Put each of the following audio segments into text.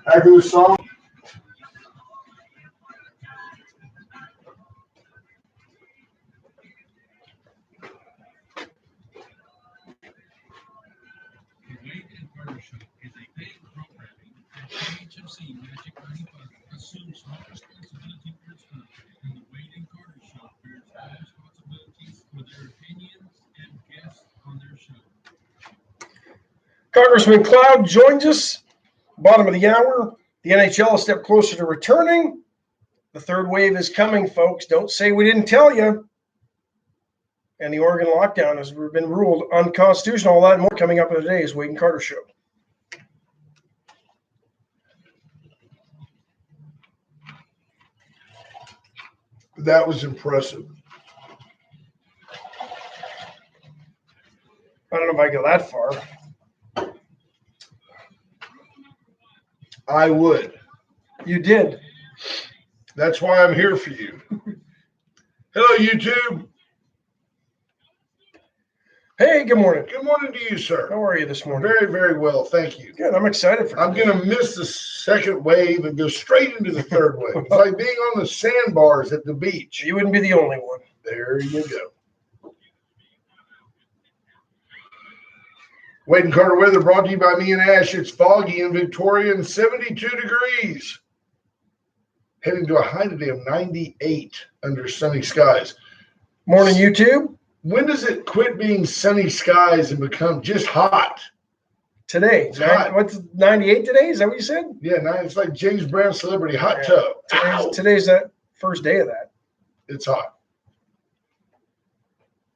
I do a song. Congressman Cloud joins us. Bottom of the hour. The NHL a step closer to returning. The third wave is coming, folks. Don't say we didn't tell you. And the Oregon lockdown has been ruled unconstitutional. All that and more coming up in today's Wade and Carter Show. That was impressive. I don't know if I go that far. I would. You did. That's why I'm here for you. Hello, YouTube. Hey, good morning. Good morning to you, sir. How are you this morning? Very, very well. Thank you. Good. I'm excited for I'm going to miss the second wave and go straight into the third wave. It's like being on the sandbars at the beach. You wouldn't be the only one. There you go. Wade and Carter weather brought to you by me and Ash. It's foggy in Victoria and 72 degrees. Heading to a high today of 98 under sunny skies. Morning, YouTube. When does it quit being sunny skies and become just hot? Today. What's 98 today? Is that what you said? Yeah, it's like James Brown Celebrity Hot Tub. Today's that first day of that. It's hot.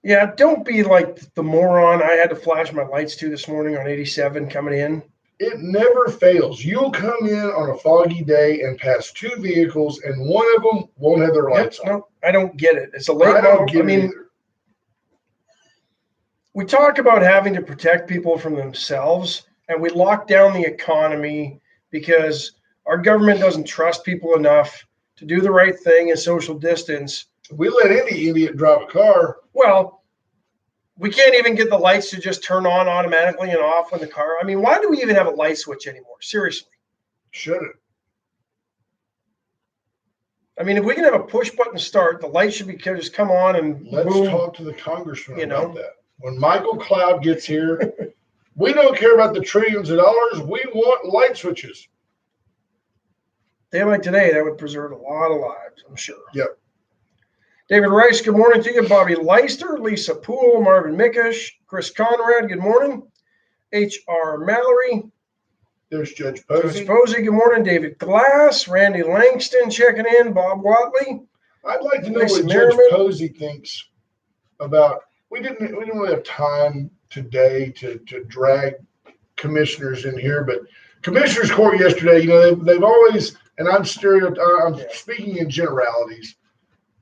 Yeah, don't be like the moron I had to flash my lights to this morning on 87 coming in. It never fails. You'll come in on a foggy day and pass two vehicles, and one of them won't have their lights on. No, I don't get it. It's a late I don't get it either. We talk about having to protect people from themselves, and we lock down the economy because our government doesn't trust people enough to do the right thing and social distance. We let any idiot drive a car. Well, we can't even get the lights to just turn on automatically and off when the car. I mean, why do we even have a light switch anymore? Seriously. Shouldn't. I mean, if we can have a push button start, the light should be just come on and let's boom, talk to the congressman about that. When Michael Cloud gets here, we don't care about the trillions of dollars. We want light switches. Day like today, that would preserve a lot of lives, I'm sure. Yep. David Rice, good morning to you. Bobby Leister, Lisa Poole, Marvin Mickish, Chris Conrad, good morning. H.R. Mallory. There's Judge Posey. Judge Posey, good morning. David Glass, Randy Langston checking in, Bob Watley. I'd like to know what Judge Posey thinks about. We didn't really have time today to drag commissioners in here, but Commissioners Court yesterday, they've always, and I'm speaking in generalities,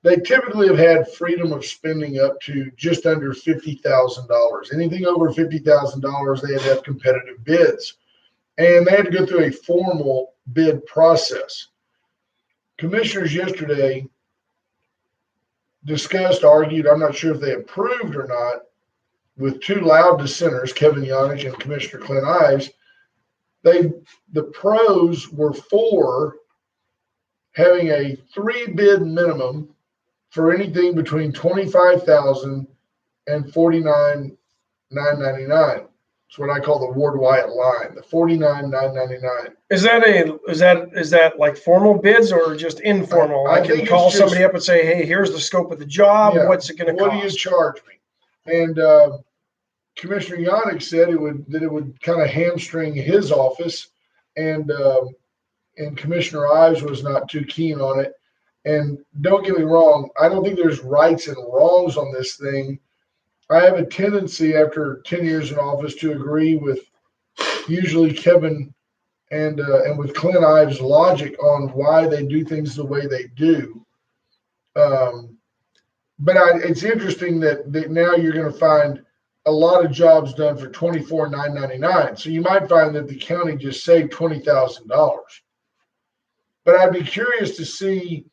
they typically have had freedom of spending up to just under $50,000. Anything over $50,000, they had to have competitive bids. And they had to go through a formal bid process. Commissioners yesterday discussed, argued, I'm not sure if they approved or not, with two loud dissenters, Kevin Yannick and Commissioner Clint Ives. The pros were for having a 3-bid minimum for anything between $25,000 and $49,999. It's what I call the Ward Wyatt line, the $49,999. Is that like formal bids or just informal? I can call somebody up and say, hey, here's the scope of the job. Yeah, what's it going to cost? What do you charge me? And Commissioner Yannick said it would kind of hamstring his office, and Commissioner Ives was not too keen on it. And don't get me wrong, I don't think there's rights and wrongs on this thing. I have a tendency after 10 years in office to agree with usually Kevin and with Clint Ives' logic on why they do things the way they do. But it's interesting that now you're going to find a lot of jobs done for $24,999. So you might find that the county just saved $20,000. But I'd be curious to see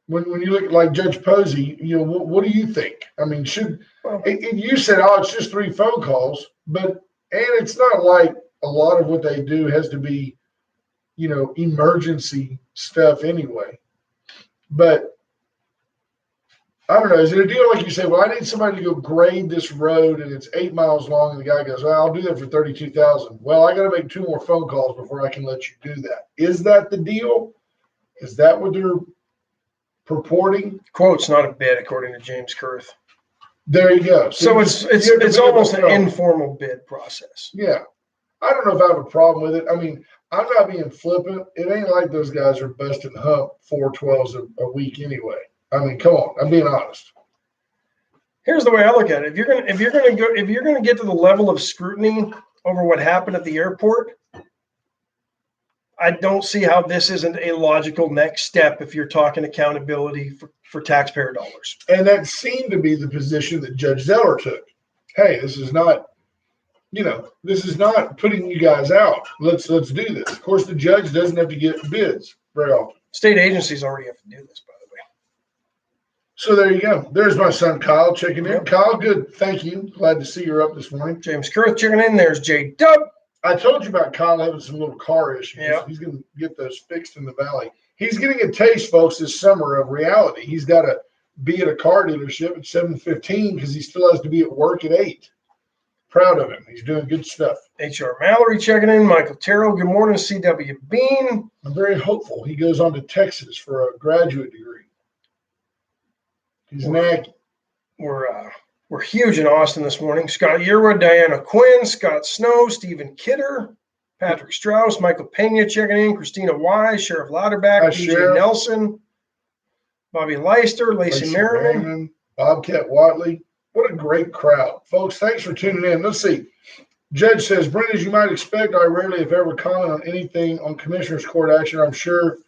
when you look like Judge Posey, what do you think? I mean, you said, it's just 3 phone calls, and it's not like a lot of what they do has to be emergency stuff anyway. But I don't know. Is it a deal like you say, well, I need somebody to go grade this road and it's 8 miles long, and the guy goes, well, I'll do that for $32,000. Well, I got to make 2 more phone calls before I can let you do that. Is that the deal? Is that what they're purporting? Quote's not a bid, according to James Kurth. There you go. So it's almost an informal bid process. Yeah. I don't know if I have a problem with it. I mean, I'm not being flippant. It ain't like those guys are busting hump 412s a week anyway. I mean, come on. I'm being honest. Here's the way I look at it. If you're gonna get to the level of scrutiny over what happened at the airport, I don't see how this isn't a logical next step if you're talking accountability for taxpayer dollars. And that seemed to be the position that Judge Zeller took. Hey, this is not putting you guys out. Let's do this. Of course, the judge doesn't have to get bids very often. State agencies already have to do this, by the way. So there you go. There's my son Kyle checking in. Yep. Kyle, good. Thank you. Glad to see you're up this morning. James Kurth checking in. There's J Dub. I told you about Kyle having some little car issues. Yep. He's going to get those fixed in the valley. He's getting a taste, folks, this summer of reality. He's got to be at a car dealership at 7:15 because he still has to be at work at 8. Proud of him. He's doing good stuff. H.R. Mallory checking in. Michael Terrell, good morning. C.W. Bean. I'm very hopeful. He goes on to Texas for a graduate degree. He's an Aggie. We're huge in Austin this morning. Scott Yearwood, Diana Quinn, Scott Snow, Stephen Kidder, Patrick Strauss, Michael Pena checking in, Christina Wise, Sheriff Lauterbach, DJ Nelson, Bobby Leister, Lacey Merriman, Bobcat Watley. What a great crowd. Folks, thanks for tuning in. Let's see. Judge says, Brent, as you might expect, I rarely, if ever, comment on anything on Commissioner's Court action. I'm sure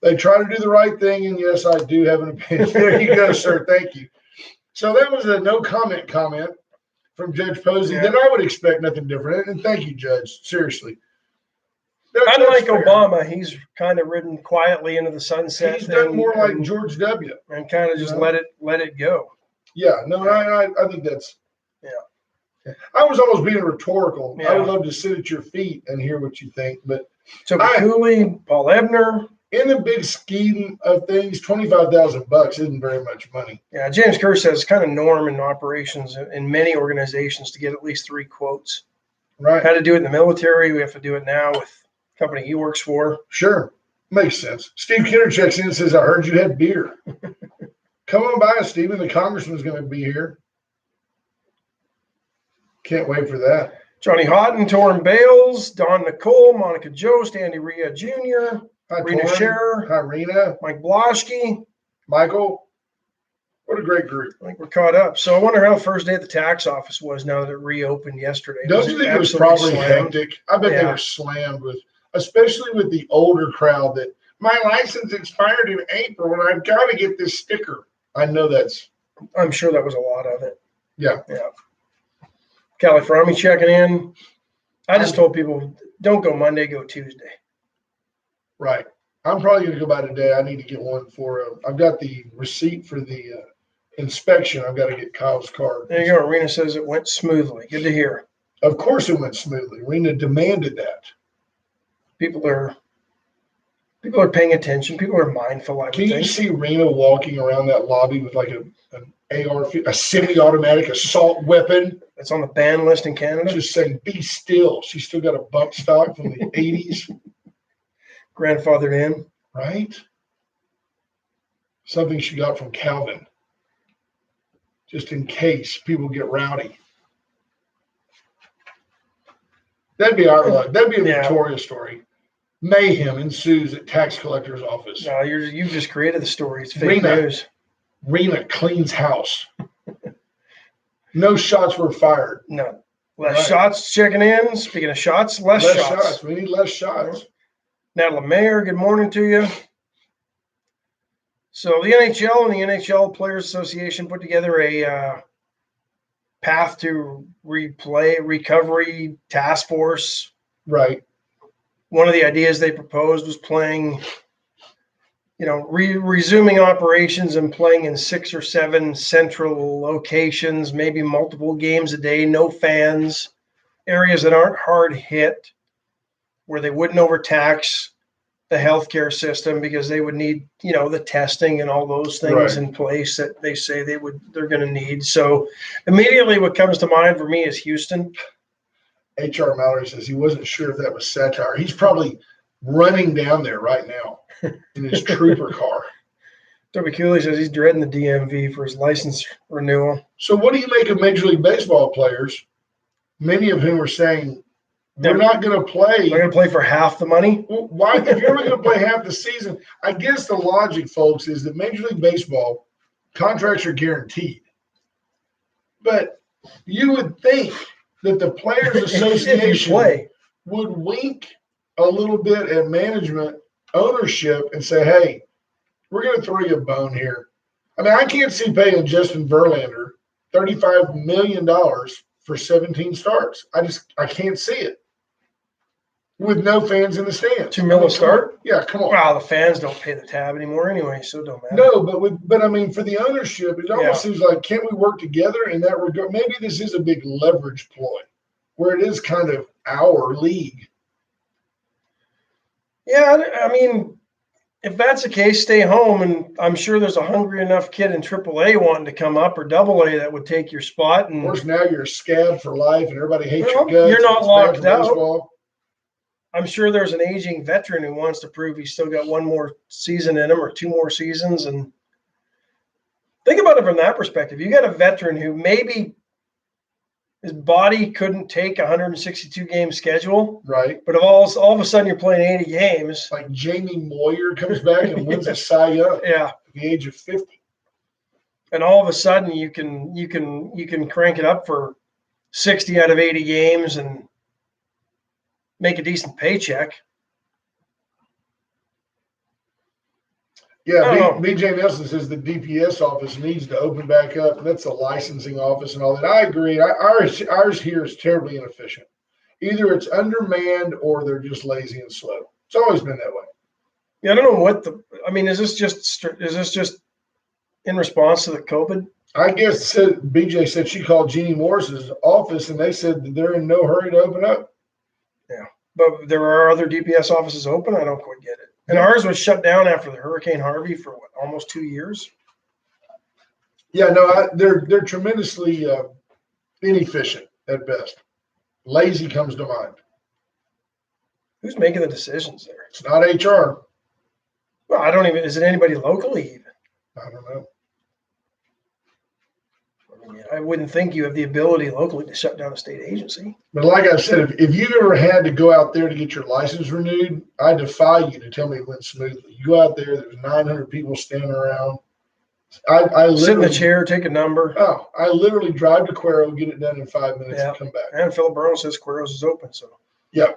they try to do the right thing, and yes, I do have an opinion. There you go, sir. Thank you. So that was a no comment from Judge Posey. Yeah. Then I would expect nothing different. And thank you, Judge. Seriously. Unlike Obama, he's kind of ridden quietly into the sunset. He's done more like George W. And kind of just let it go. Yeah, no, I think that's. Yeah. I was almost being rhetorical. Yeah. I would love to sit at your feet and hear what you think, but. So Cooley, Paul Ebner. In the big scheme of things, $25,000 isn't very much money. Yeah, James Kerr says it's kind of norm in operations in many organizations to get at least 3 quotes. Right. Had to do it in the military. We have to do it now with the company he works for. Sure. Makes sense. Steve Kidder checks in and says, I heard you had beer. Come on by, Stephen. The congressman's going to be here. Can't wait for that. Johnny Houghton, Torrin Bales, Don Nicole, Monica Jost, Andy Rhea Jr., Hi, Rena Scherer. Hi, Rena. Mike Bloschke. Michael. What a great group. I think we're caught up. So I wonder how the first day at the tax office was now that it reopened yesterday. Don't you think it was probably hectic? I bet they were slammed especially with the older crowd that my license expired in April and I've got to get this sticker. I know I'm sure that was a lot of it. Yeah. Yeah. Callie Frommy checking in. I just told people, don't go Monday, go Tuesday. Right. I'm probably going to go by today. I need to get one I've got the receipt for the inspection. I've got to get Kyle's card. There you go. Rena says it went smoothly. Good to hear. Of course it went smoothly. Rena demanded that. People are paying attention. People are mindful. Can you see Rena walking around that lobby with like an AR, a semi-automatic assault weapon? That's on the ban list in Canada. Just saying, be still. She's still got a bump stock from the 80s. Grandfathered in. Right? Something she got from Calvin. Just in case people get rowdy. That'd be our luck. That'd be a Victoria story. Mayhem ensues at tax collector's office. No, you've just created the story. It's fake news. Rena cleans house. No shots were fired. No. Less shots checking in. Speaking of shots, less shots. We need less shots. Natalie Mayer, good morning to you. So the NHL and the NHL Players Association put together a path to recovery task force. Right. One of the ideas they proposed was playing, resuming operations and playing in 6 or 7 central locations, maybe multiple games a day, no fans, areas that aren't hard hit, where they wouldn't overtax the healthcare system because they would need, the testing and all those things Right. in place that they say they're going to need. So immediately what comes to mind for me is Houston. HR Mallory says he wasn't sure if that was satire. He's probably running down there right now in his trooper car. Toby Cooley says he's dreading the DMV for his license renewal. So what do you make of Major League Baseball players, many of whom are saying, we're not going to play. We're going to play for half the money? Well, why? If you're only going to play half the season, I guess the logic, folks, is that Major League Baseball contracts are guaranteed. But you would think that the Players Association would wink a little bit at management ownership and say, hey, we're going to throw you a bone here. I mean, I can't see paying Justin Verlander $35 million for 17 starts. I can't see it with no fans in the stands. $2 million start? Yeah, come on. Wow, the fans don't pay the tab anymore anyway, so it don't matter. No, but I mean, for the ownership, it almost seems like, can't we work together in that regard? Maybe this is a big leverage ploy where it is kind of our league. Yeah, I mean, if that's the case, stay home, and I'm sure there's a hungry enough kid in AAA wanting to come up, or AA that would take your spot. And of course, now you're a scab for life, and everybody hates your guts. You're not locked out. I'm sure there's an aging veteran who wants to prove he's still got one more season in him or two more seasons. And think about it from that perspective. You got a veteran who maybe his body couldn't take a 162 game schedule. Right. But all of a sudden you're playing 80 games. Like Jamie Moyer comes back and wins a Cy Young at the age of 50. And all of a sudden you can crank it up for 60 out of 80 games and make a decent paycheck. Yeah, BJ Nelson says the DPS office needs to open back up. That's a licensing office and all that. I agree. Ours here is terribly inefficient. Either it's undermanned or they're just lazy and slow. It's always been that way. Yeah, I don't know is this just in response to the COVID? I guess BJ said she called Jeannie Morris's office and they said that they're in no hurry to open up. Yeah, but there are other DPS offices open. I don't quite get it. And ours was shut down after the Hurricane Harvey for almost 2 years. Yeah, no, they're tremendously inefficient at best. Lazy comes to mind. Who's making the decisions there? It's not HR. Well, is it anybody locally even? I don't know. I wouldn't think you have the ability locally to shut down a state agency. But like I said, if you've ever had to go out there to get your license renewed, I defy you to tell me it went smoothly. You go out there, there's 900 people standing around. I sit in the chair, take a number. Oh, I literally drive to Cuero, get it done in 5 minutes, and come back. And Philip Burrow says Cuero's is open. So yeah.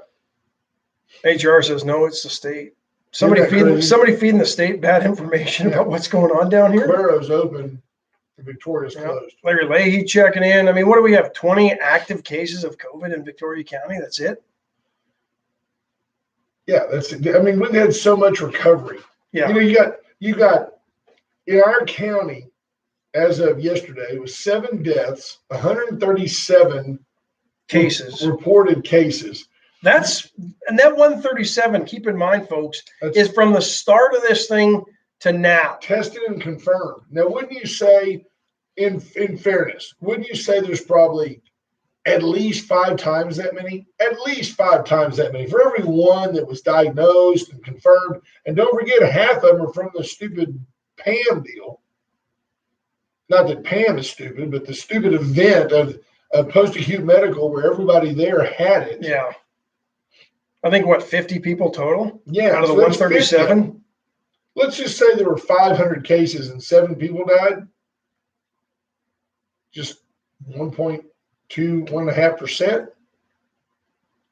HR says no, it's the state. Somebody feeding the state bad information about what's going on down here. Cuero's open. Victoria's closed. Larry Leahy checking in. I mean, what do we have? 20 active cases of COVID in Victoria County. That's it. Yeah, that's it. I mean, we've had so much recovery. Yeah. You got in our county as of yesterday, it was 7 deaths, 137 cases, reported cases. That 137, keep in mind, folks, is from the start of this thing to now. Tested and confirmed. Now, wouldn't you say, in fairness, wouldn't you say there's probably at least 5 times that many? At least 5 times that many. For every one that was diagnosed and confirmed. And don't forget, half of them are from the stupid PAM deal. Not that PAM is stupid, but the stupid event of post-acute medical where everybody there had it. Yeah. I think, 50 people total? Yeah. Out of the 137? Let's just say there were 500 cases and 7 people died. Just 1.5%.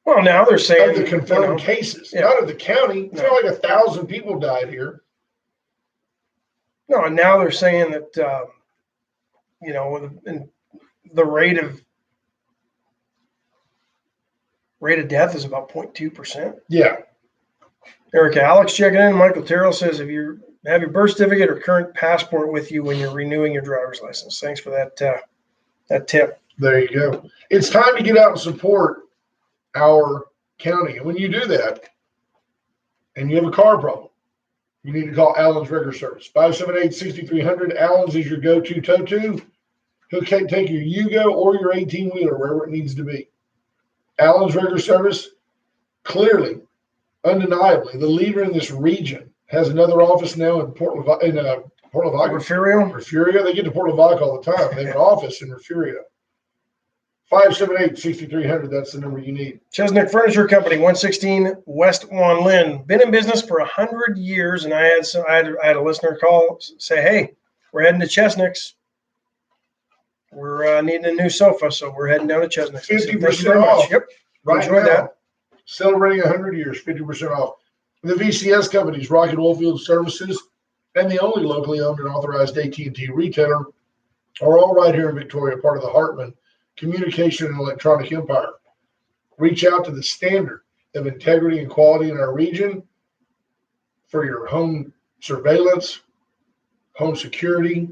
Well, now they're saying of the confirmed cases, not of the county. It's not like 1,000 people died here. No, and now they're saying that the rate of death is about 0.2%. Yeah. Eric Alex checking in. Michael Terrell says, if you have your birth certificate or current passport with you when you're renewing your driver's license. Thanks for that tip. There you go. It's time to get out and support our county. And when you do that, and you have a car problem, you need to call Allen's Rigger Service. 578-6300. Allen's is your go-to tow-to. He'll take your Yugo or your 18-wheeler wherever it needs to be. Allen's Rigger Service, clearly, undeniably, the leader in this region, has another office now in Port Lavaca. Refugio. They get to Port Lavaca all the time. They have an office in Refugio. 578-6300. That's the number you need. Chesnick Furniture Company, 116 West Wan Lin. Been in business for 100 years, and I had a listener call say, "Hey, we're heading to Chesnick's. We're needing a new sofa, so we're heading down to Chesnick's." 50% off. Yep. Right Enjoy now. that. Celebrating 100 years, 50% off. The VCS companies, Rocket Oilfield Services, and the only locally owned and authorized AT&T retailer, are all right here in Victoria, part of the Hartman Communication and Electronic Empire. Reach out to the standard of integrity and quality in our region for your home surveillance, home security,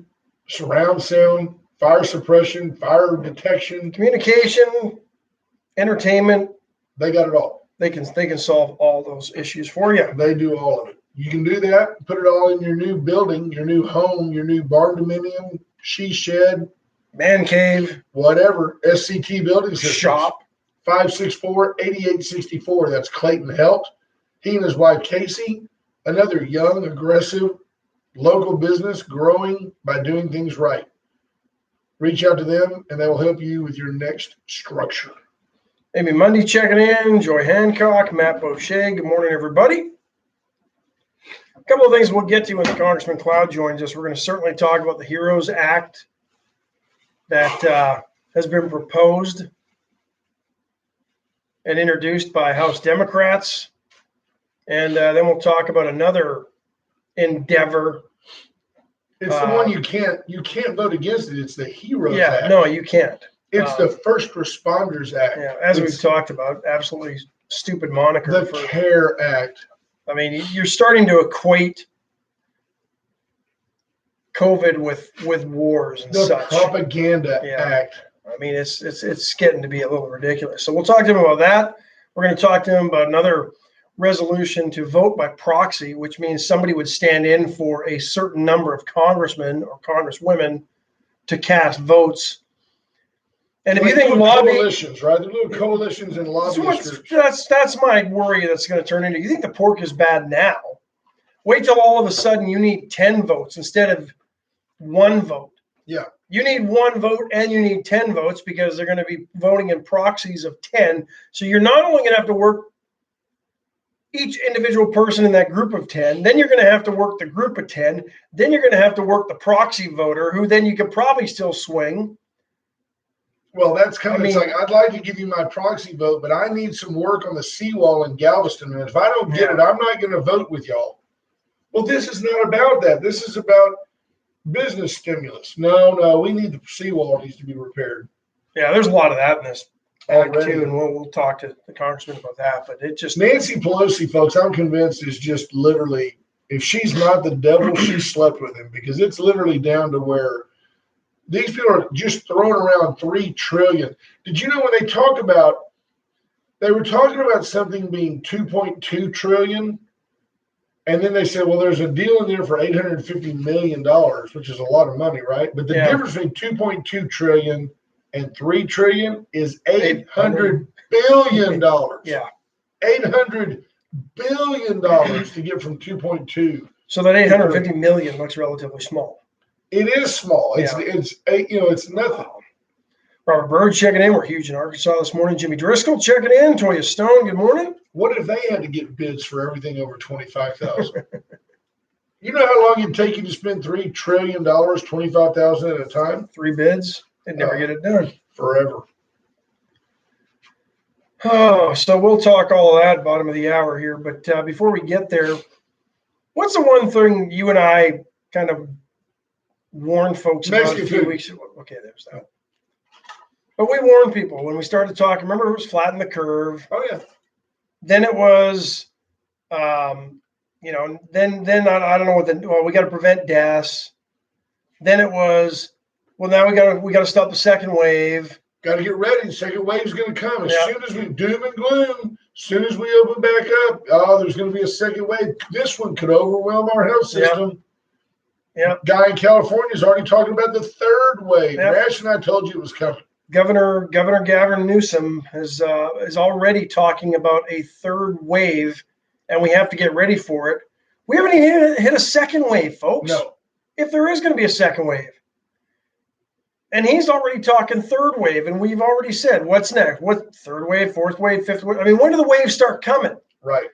surround sound, fire suppression, fire detection, Communication, entertainment. They got it all. They can solve all those issues for you. They do all of it. You can do that, put it all in your new building, your new home, your new barn dominium, she shed, Man cave, whatever, SCT building systems. shop. 564-8864. That's Clayton Helt. He and his wife, Casey, another young, aggressive, local business growing by doing things right. Reach out to them, and they will help you with your next structure. Amy Mundy checking in. Joy Hancock, Matt Boucher. Good morning, everybody. A couple of things we'll get to when Congressman Cloud joins us. We're going to certainly talk about the HEROES Act that has been proposed and introduced by House Democrats. And then we'll talk about another endeavor. It's the one you can't vote against it. It's the HEROES Act. Yeah, no, you can't. It's the First Responders Act. Yeah, as we've talked about, absolutely stupid moniker. The CARE Act. I mean, you're starting to equate COVID with wars and such. The Propaganda Act. I mean, it's getting to be a little ridiculous. So we'll talk to him about that. We're going to talk to him about another resolution to vote by proxy, which means somebody would stand in for a certain number of congressmen or congresswomen to cast votes. And if you think coalitions, right? The little coalitions and lobbyist groups. That's my worry that's going to turn into. You think the pork is bad now? Wait till all of a sudden you need 10 votes instead of one vote. Yeah. You need one vote and you need 10 votes because they're going to be voting in proxies of 10. So you're not only going to have to work each individual person in that group of 10, then you're going to have to work the group of 10, then you're going to have to work the proxy voter who then you could probably still swing. Well, that's kind of, it's like, I'd like to give you my proxy vote, but I need some work on the seawall in Galveston. And if I don't get it, I'm not going to vote with y'all. Well, this is not about that. This is about business stimulus. No, we need the seawall needs to be repaired. Yeah, there's a lot of that in this act too, and we'll talk to the congressman about that. But it just Nancy Pelosi, folks, I'm convinced is just literally, if she's not the devil, she slept with him, because it's literally down to where these people are just throwing around $3 trillion. Did you know when they talked about, they were talking about something being $2.2 trillion, and then they said, well, there's a deal in there for $850 million, which is a lot of money, right? But the difference between $2.2 trillion and $3 trillion is $800 billion. Yeah. $800 billion to get from 2.2. So that 850 million looks relatively small. It is small. It's nothing. Robert Bird checking in. We're huge in Arkansas this morning. Jimmy Driscoll checking in. Toya Stone, good morning. What if they had to get bids for everything over $25,000? You know how long it'd take you to spend $3 trillion, $25,000 at a time? 3 bids. They'd never get it done. Forever. Oh, so we'll talk all of that bottom of the hour here. But before we get there, what's the one thing you and I kind of warned folks about a few weeks ago? Okay, there's that. But we warned people when we started talking. Remember, it was flatten the curve. Oh, yeah. Then it was, then I don't know we got to prevent deaths. Then it was, well, now we got to stop the second wave. Got to get ready. The second wave's going to come. As soon as we doom and gloom, soon as we open back up, there's going to be a second wave. This one could overwhelm our health system. Yeah. Guy in California is already talking about the third wave. Yep. Rash and I told you it was coming. Governor Gavin Newsom is already talking about a third wave, and we have to get ready for it. We haven't even hit a second wave, folks. No. If there is going to be a second wave. And he's already talking third wave, and we've already said, what's next? What third wave, fourth wave, fifth wave? I mean, when do the waves start coming? Right.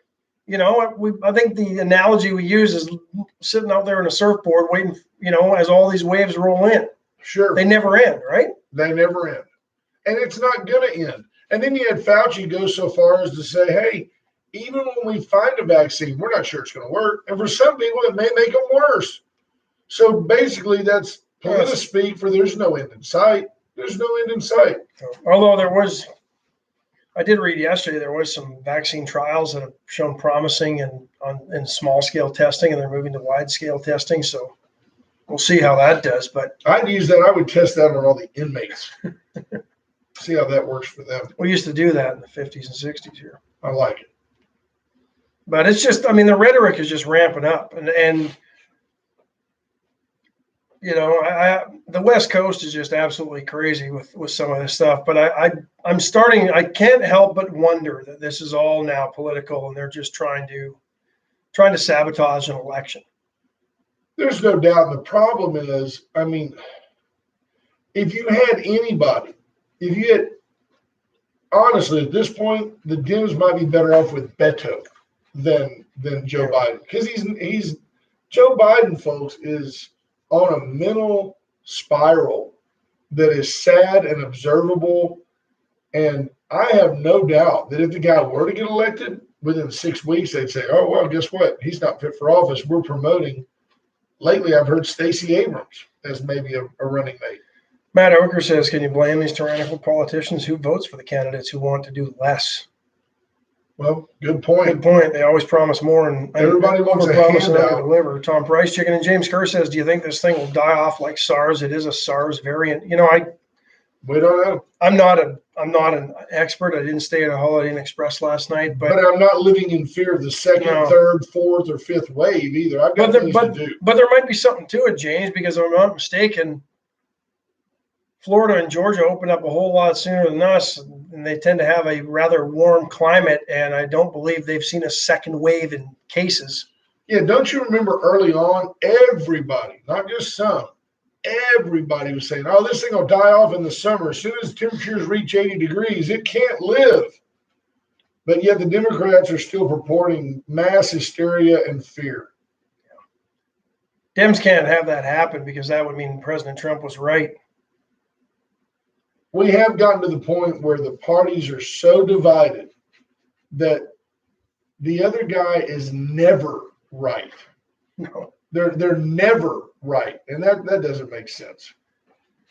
You know, I think the analogy we use is sitting out there on a surfboard waiting, as all these waves roll in. Sure. They never end, right? They never end. And it's not going to end. And then you had Fauci go so far as to say, hey, even when we find a vaccine, we're not sure it's going to work. And for some people, it may make them worse. So basically, that's political speak for there's no end in sight. There's no end in sight. Although I did read yesterday, there was some vaccine trials that have shown promising in small scale testing, and they're moving to wide scale testing. So we'll see how that does. But I'd use that. I would test that on all the inmates. See how that works for them. We used to do that in the 50s and 60s here. I like it. But it's just, the rhetoric is just ramping up. And the West Coast is just absolutely crazy with some of this stuff. But I can't help but wonder that this is all now political, and they're just trying to sabotage an election. There's no doubt. And the problem is, if you had honestly, at this point, the Dems might be better off with Beto than Joe Biden, because he's Joe Biden, folks, is on a mental spiral that is sad and observable. And I have no doubt that if the guy were to get elected within 6 weeks, they'd say, oh, well, guess what? He's not fit for office. We're promoting. Lately, I've heard Stacey Abrams as maybe a running mate. Matt Oker says, can you blame these tyrannical politicians? Who votes for the candidates who want to do less? Well, good point. Good point. They always promise more, and everybody wants a promise and handout. Deliver. Tom Price, Chicken, and James Kerr says, do you think this thing will die off like SARS? It is a SARS variant. We don't know. I'm not an expert. I didn't stay at a Holiday Inn Express last night, but I'm not living in fear of the second, third, fourth, or fifth wave either. I've got things to do. But there might be something to it, James, because if I'm not mistaken, Florida and Georgia opened up a whole lot sooner than us, and they tend to have a rather warm climate, and I don't believe they've seen a second wave in cases. Yeah, don't you remember early on, everybody, not just some, everybody was saying, oh, this thing will die off in the summer. As soon as temperatures reach 80 degrees, it can't live. But yet the Democrats are still purporting mass hysteria and fear. Dems can't have that happen, because that would mean President Trump was right. We have gotten to the point where the parties are so divided that the other guy is never right. No. They're never right. And that doesn't make sense.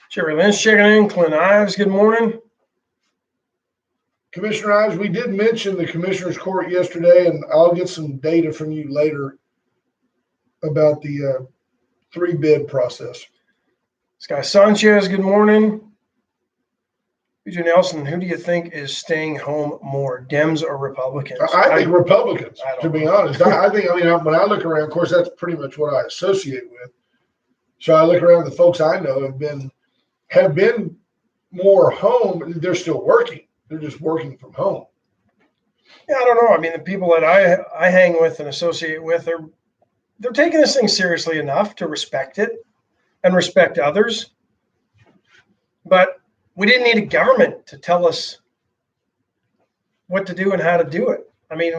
Sherry Lynch checking in. Clint Ives, good morning. Commissioner Ives, we did mention the Commissioner's Court yesterday, and I'll get some data from you later about the 3-bid process. Sky Sanchez, good morning. BJ Nelson, who do you think is staying home more, Dems or Republicans? I think Republicans, to be honest. I think, when I look around, of course, that's pretty much what I associate with. So I look around, the folks I know have been more home. They're still working. They're just working from home. Yeah, I don't know. The people that I hang with and associate with, they're taking this thing seriously enough to respect it and respect others. But we didn't need a government to tell us what to do and how to do it. We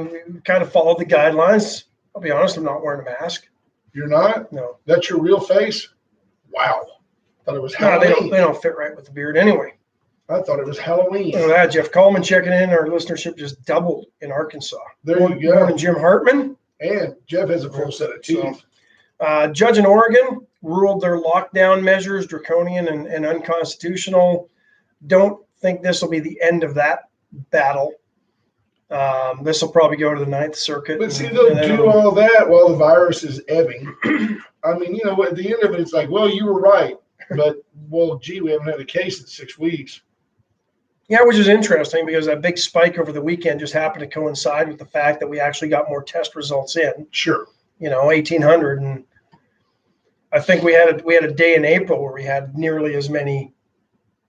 kind of followed the guidelines. I'll be honest, I'm not wearing a mask. You're not? No. That's your real face? Wow. Thought it was Halloween. No, they don't fit right with the beard anyway. I thought it was Halloween. Look at that. Jeff Coleman checking in. Our listenership just doubled in Arkansas. There you go. Morning, Jim Hartman. And Jeff has a full set of teeth. Judge in Oregon ruled their lockdown measures draconian and unconstitutional. Don't think this will be the end of that battle. This will probably go to the Ninth Circuit. But see, they'll do all that while the virus is ebbing. At the end of it, it's like, well, you were right. But, well, gee, we haven't had a case in 6 weeks. Yeah, which is interesting because that big spike over the weekend just happened to coincide with the fact that we actually got more test results in. Sure. 1,800, and I think we had a day in April where we had nearly as many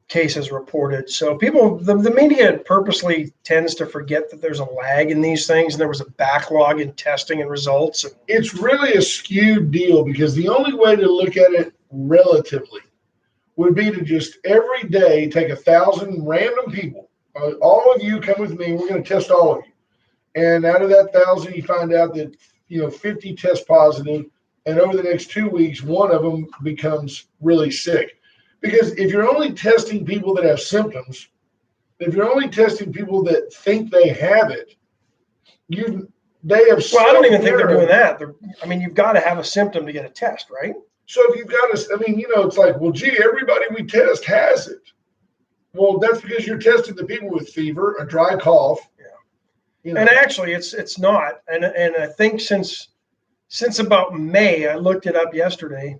cases reported. So the media purposely tends to forget that there's a lag in these things, and there was a backlog in testing and results. And it's really a skewed deal because the only way to look at it relatively would be to just every day take 1,000 random people. All of you come with me. We're going to test all of you. And out of that 1,000, you find out that 50 test positive, and over the next 2 weeks, one of them becomes really sick. Because if you're only testing people that have symptoms, if you're only testing people that think they have it, they have. Well, I don't even think they're doing that. You've got to have a symptom to get a test, right? So if you've got it's like, well, gee, everybody we test has it. Well, that's because you're testing the people with fever, a dry cough. Yeah. And actually, it's not. And I think since about May, I looked it up yesterday.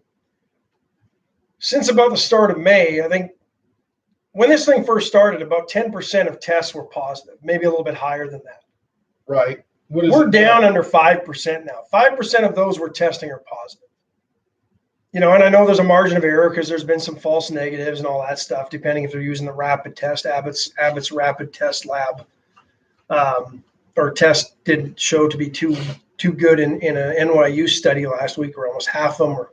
Since about the start of May, I think when this thing first started, about 10% of tests were positive, maybe a little bit higher than that. Right. We're down under 5% now. 5% of those we're testing are positive. And I know there's a margin of error because there's been some false negatives and all that stuff, depending if they're using the rapid test, Abbott's rapid test lab, or test didn't show to be too good in a NYU study last week, where almost half of them were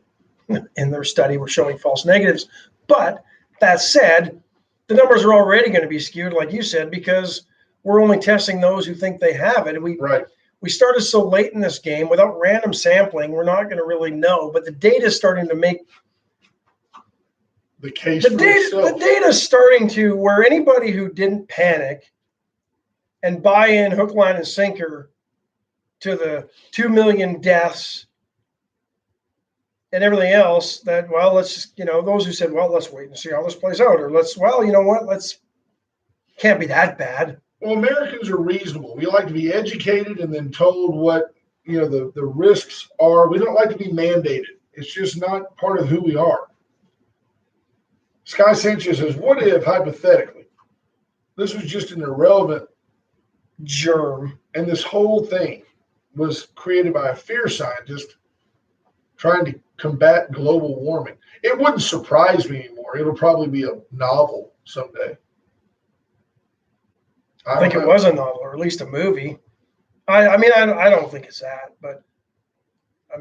in their study were showing false negatives. But that said, the numbers are already going to be skewed, like you said, because we're only testing those who think they have it. And we started so late in this game without random sampling, we're not going to really know. But the data is starting to make the case. The data is starting to where anybody who didn't panic and buy in hook, line, and sinker to the 2 million deaths and everything else, that, well, let's, those who said, well, let's wait and see how this plays out, or can't be that bad. Well, Americans are reasonable. We like to be educated and then told what, the risks are. We don't like to be mandated. It's just not part of who we are. Sky Sanchez says, what if, hypothetically, this was just an irrelevant germ and this whole thing was created by a fear scientist trying to combat global warming? It wouldn't surprise me anymore. It'll probably be a novel someday. I think it was a novel, or at least a movie. I don't think it's that, but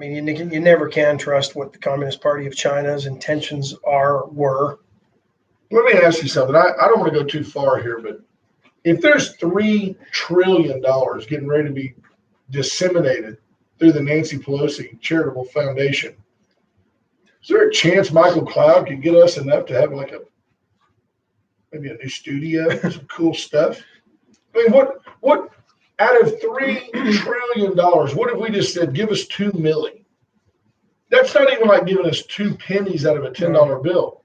you never can trust what the Communist Party of China's intentions were. Let me ask you something. I don't want to go too far here, but if there's $3 trillion getting ready to be disseminated through the Nancy Pelosi Charitable Foundation, is there a chance Michael Cloud could get us enough to have maybe a new studio, some cool stuff? What out of $3 trillion, what if we just said, give us $2 million? That's not even like giving us 2 pennies out of a $10 bill.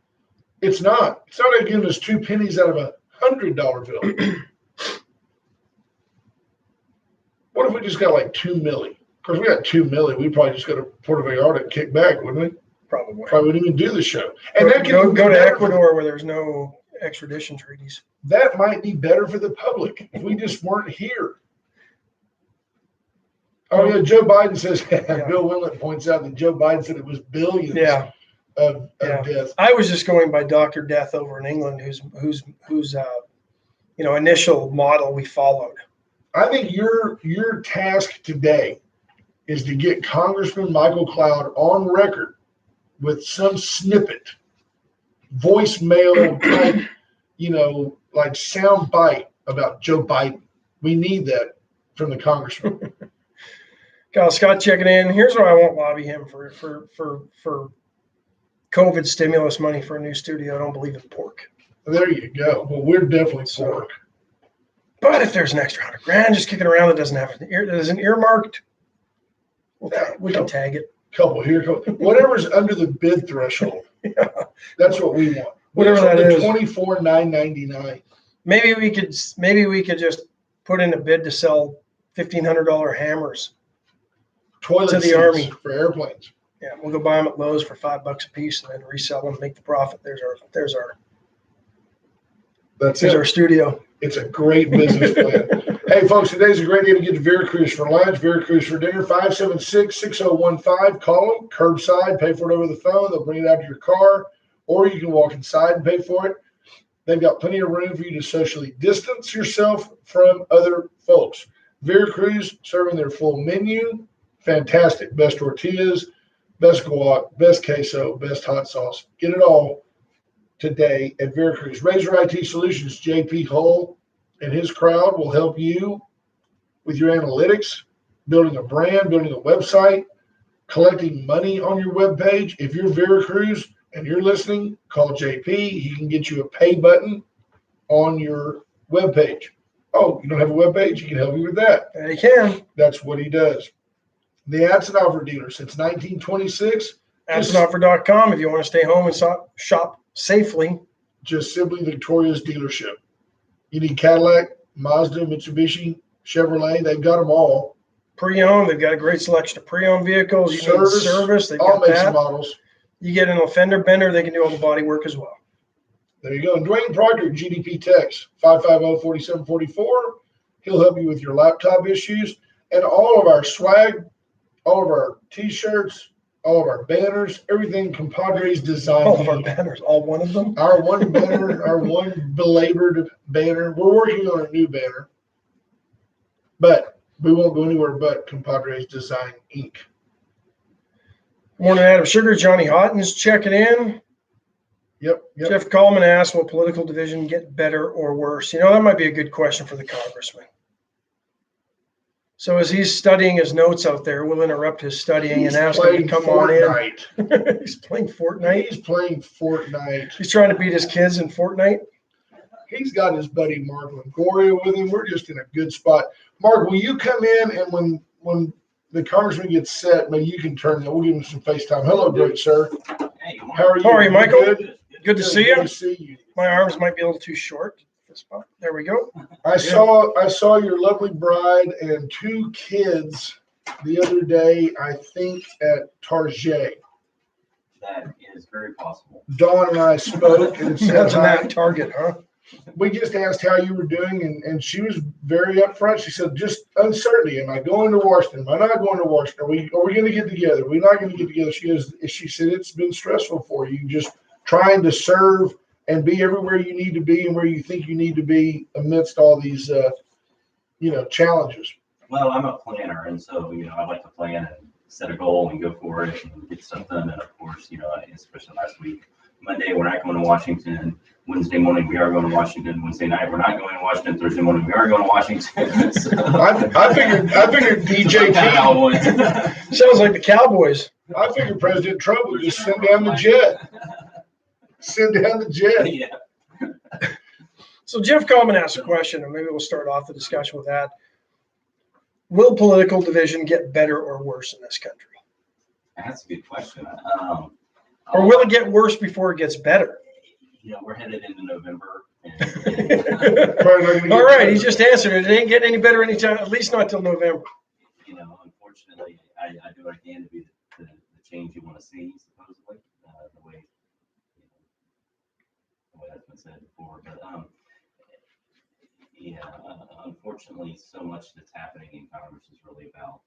It's not. It's not like giving us 2 pennies out of a $100 bill. What if we just got $2 million? Because we got $2 million, we'd probably just go to Puerto Vallarta and kick back, wouldn't we? Probably wouldn't even do the show. And go to Ecuador where there's no extradition treaties. That might be better for the public if we just weren't here. Oh yeah, Joe Biden says. Bill Winlet points out that Joe Biden said it was billions. Of deaths. I was just going by Dr. Death over in England, whose initial model we followed. I think your task today is to get Congressman Michael Cloud on record with some snippet, voicemail type, sound bite about Joe Biden. We need that from the congressman. Kyle Scott checking in. Here's what I won't lobby him for COVID stimulus money for a new studio. I don't believe in pork. There you go. Well, we're definitely pork. But if there's an extra $100,000 just kicking around that isn't earmarked, we can tag it. Couple here, whatever's under the bid threshold. Yeah. That's what we want. Whatever that is. $24,999. Maybe we could just put in a bid to sell $1,500 hammers. Toilet to the Army for airplanes. Yeah, we'll go buy them at Lowe's for $5 a piece and then resell them, make the profit. There's our That's Here's it. our studio. It's a great business plan. Hey, folks, today's a great day to get to Veracruz for lunch, Veracruz for dinner, 576-6015. Call them, curbside, pay for it over the phone. They'll bring it out to your car, or you can walk inside and pay for it. They've got plenty of room for you to socially distance yourself from other folks. Veracruz serving their full menu. Fantastic. Best tortillas, best guac, best queso, best hot sauce. Get it all today at Veracruz. Razor IT Solutions, JP Hull and his crowd will help you with your analytics, building a brand, building a website, collecting money on your webpage. If you're Veracruz and you're listening, call JP. He can get you a pay button on your webpage. Oh, you don't have a webpage? He can help you with that. And he can. That's what he does. The Atzenoffer dealer since 1926. Atzenoffer.com if you want to stay home and shop safely. Just Simply Victoria's dealership. You need Cadillac, Mazda, Mitsubishi, Chevrolet. They've got them all. Pre-owned. They've got a great selection of pre-owned vehicles. You need service. They've all got makes that. and models. You get an fender bender. They can do all the body work as well. There you go. And Dwayne Proctor, GDP Techs, 550-4744. He'll help you with your laptop issues. And all of our swag, all of our T-shirts, all of our banners, everything Compadres designed. All of our banners, all one of them. Our one banner, our one belabored banner. We're working on a new banner, but we won't go anywhere but Compadres Design Inc. Morning, Adam Sugar. Johnny Houghton's checking in. Yep. Jeff Coleman asked, will political division get better or worse? You know, that might be a good question for the congressman. So as he's studying his notes out there, we'll interrupt his studying and ask him to come on in. He's playing Fortnite. He's playing Fortnite. He's trying to beat his kids in Fortnite. He's got his buddy Mark Longoria with him. We're just in a good spot. Mark, will you come in, and when the congressman gets set, maybe you can turn. We'll give him some FaceTime. Hello, great sir. Hey, how are you? How are you, Michael? Good to see you. Good to see you. My arms might be a little too short. There we go. I saw your lovely bride and two kids the other day, I think at Target. That is very possible. Dawn and I spoke and said, That's that Target, huh? We just asked how you were doing, and she was very upfront. She said, just uncertainty. Am I going to Washington? Am I not going to Washington? Are we going to get together? We're not going to get together. She said, it's been stressful for you, just trying to serve and be everywhere you need to be and where you think you need to be amidst all these, challenges. Well, I'm a planner, and so, I like to plan and set a goal and go for it and get stuff done. And of course, especially last week, Monday, we're not going to Washington. Wednesday morning, we are going to Washington. Wednesday night, we're not going to Washington. Thursday morning, we are going to Washington. So, I figured DJP. Sounds like the Cowboys. I figured President Trump would just send down the jet. Send down the jet. Yeah. So Jeff Coleman asked a question, and maybe we'll start off the discussion with that. Will political division get better or worse in this country? That's a good question. Or will it get worse before it gets better? We're headed into November. All right, he just answered it. It ain't getting any better anytime, at least not till November. Unfortunately, I do what I can to be the change you want to see, supposedly, the way that's been said before. But unfortunately, so much that's happening in Congress is really about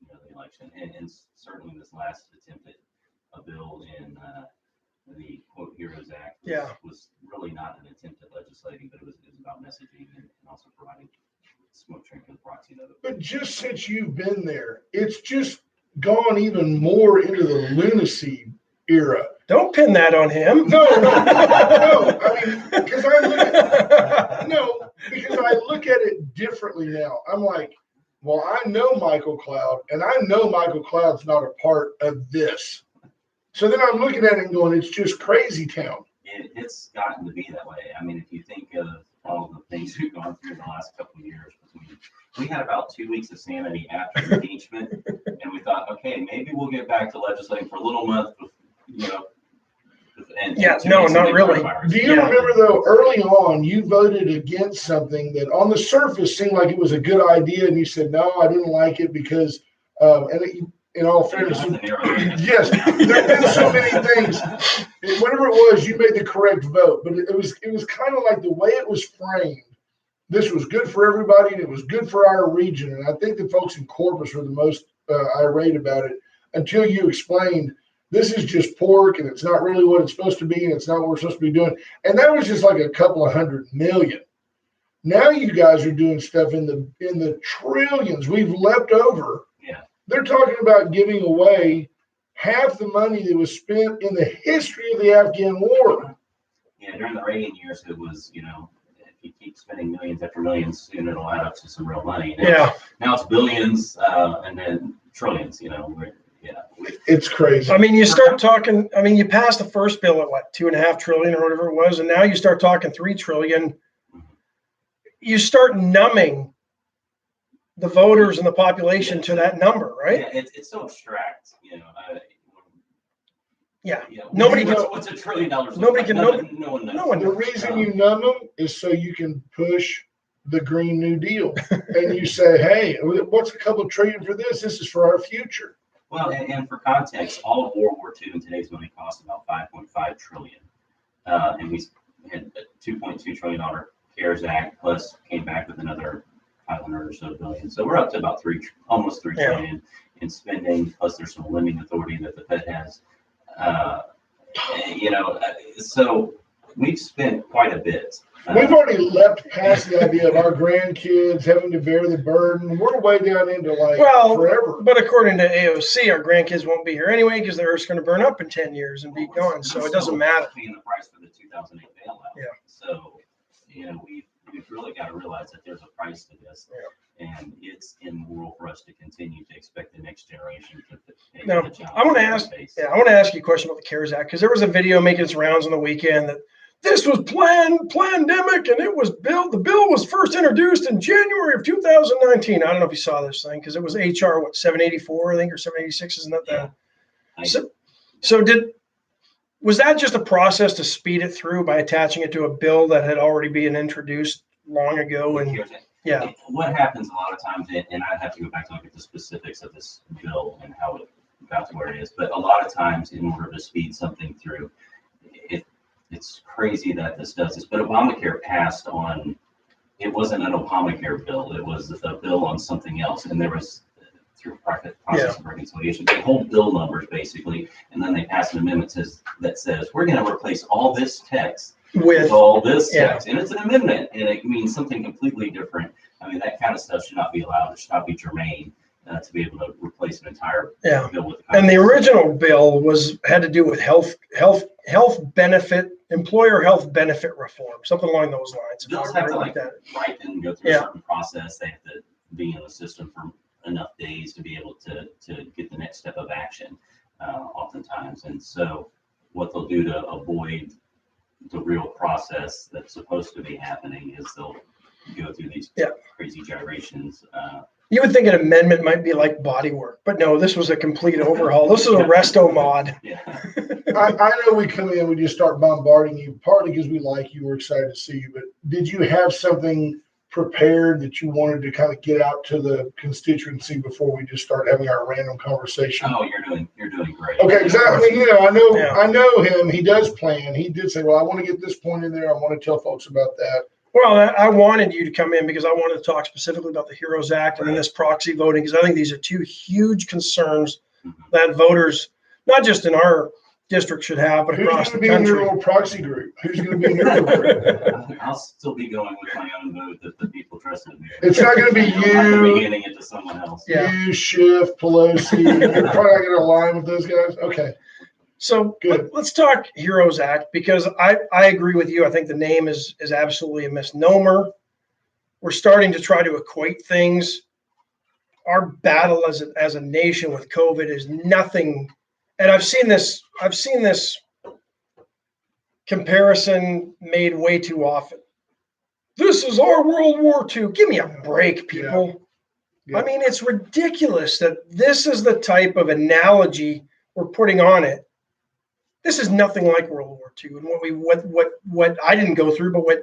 the election, and certainly this last attempt at a bill in the quote HEROES Act was really not an attempt at legislating, but it was about messaging and also providing smoke screen for the proxy vote. But just since you've been there, it's just gone even more into the lunacy era. Don't pin that on him. No. I mean, because I look at it differently now. I'm like, well, I know Michael Cloud, and I know Michael Cloud's not a part of this. So then I'm looking at it and going, it's just crazy town. It's gotten to be that way. I mean, if you think of all the things we've gone through in the last couple of years, we had about 2 weeks of sanity after impeachment, and we thought, okay, maybe we'll get back to legislating for a little month, not really. Do you remember, though, early on, you voted against something that on the surface seemed like it was a good idea, and you said, no, I didn't like it because, in all fairness, You have to narrow it. yes, there have been so many things. Whatever it was, you made the correct vote, but it was kind of like the way it was framed. This was good for everybody, and it was good for our region. And I think the folks in Corpus were the most irate about it until you explained this is just pork, and it's not really what it's supposed to be, and it's not what we're supposed to be doing. And that was just like a couple of $100 million. Now you guys are doing stuff in the trillions. We've leapt over. Yeah. They're talking about giving away half the money that was spent in the history of the Afghan war. Yeah, during the Reagan years, it was, if you keep spending millions after millions, soon it'll add up to some real money. Now it's billions and then trillions, It's crazy. I mean, you start talking, you passed the first bill at what, 2.5 trillion or whatever it was, and now you start talking 3 trillion. You start numbing the voters and the population to that number, right? Yeah, it's so abstract, Yeah. Nobody What's $1 trillion? Nobody can know. No one knows. No one The knows. reason you numb them is so you can push the Green New Deal. And you say, hey, what's a couple of trillion for this? This is for our future. Well, and for context, all of World War II in today's money cost about $5.5 trillion. And we had a $2.2 trillion CARES Act, plus came back with another 500 or so billion. So we're up to about almost 3 trillion in spending, plus there's some lending authority that the Fed has. So we've spent quite a bit. We've already leapt past the idea of our grandkids having to bear the burden. We're way down into forever. But according to AOC, our grandkids won't be here anyway because the Earth's going to burn up in 10 years and be gone. So it doesn't matter. Paying the price for the 2008 bailout. Yeah. So, we've really got to realize that there's a price to this. Yeah. And it's immoral for us to continue to expect the next generation to pay now, the challenge. I want to ask you a question about the CARES Act, because there was a video making its rounds on the weekend that this was pandemic, and it was the bill was first introduced in January of 2019. I don't know if you saw this thing, because it was HR 784, I think, or 786, isn't that that? Yeah. So was that just a process to speed it through by attaching it to a bill that had already been introduced long ago? And yeah, what happens a lot of times, and I'd have to go back to look at the specifics of this bill and how it got to where it is, but a lot of times in order to speed something through, it's crazy that this does this, but Obamacare passed on, it wasn't an Obamacare bill, it was a bill on something else, and there was, through process of reconciliation, they hold bill numbers basically, and then they pass an amendment that says, we're going to replace all this text with all this text, and it's an amendment, and it means something completely different. I mean, that kind of stuff should not be allowed, it should not be germane. To be able to replace an entire bill with and the original bill had to do with health benefit, employer health benefit reform, something along those lines. Bills have to write and go through a certain process. They have to be in the system for enough days to be able to get the next step of action, oftentimes. And so what they'll do to avoid the real process that's supposed to be happening is they'll go through these crazy gyrations. You would think an amendment might be like body work, but no, this was a complete overhaul. This is a resto mod. Yeah. I know we come in, we just start bombarding you, partly because we like you, we're excited to see you, but did you have something prepared that you wanted to kind of get out to the constituency before we just start having our random conversation? Oh, you're doing great. Okay, exactly. I know him. He does plan. He did say, well, I want to get this point in there. I want to tell folks about that. Well, I wanted you to come in because I wanted to talk specifically about the HEROES Act and then this proxy voting, because I think these are two huge concerns that voters, not just in our district, should have, but across the country. Who's going to be in your little proxy group? Who's going to be in your group? I'll still be going with my own vote that the people trusted me. It's not going to be you. Beginning it to someone else. Yeah. You, Schiff, Pelosi. You're probably not going to align with those guys. Okay. So let's talk HEROES Act, because I agree with you. I think the name is absolutely a misnomer. We're starting to try to equate things. Our battle as a nation with COVID is nothing. And I've seen this comparison made way too often. This is our World War II. Give me a break, people. Yeah. I mean, it's ridiculous that this is the type of analogy we're putting on it. This is nothing like World War II, and what I didn't go through, but what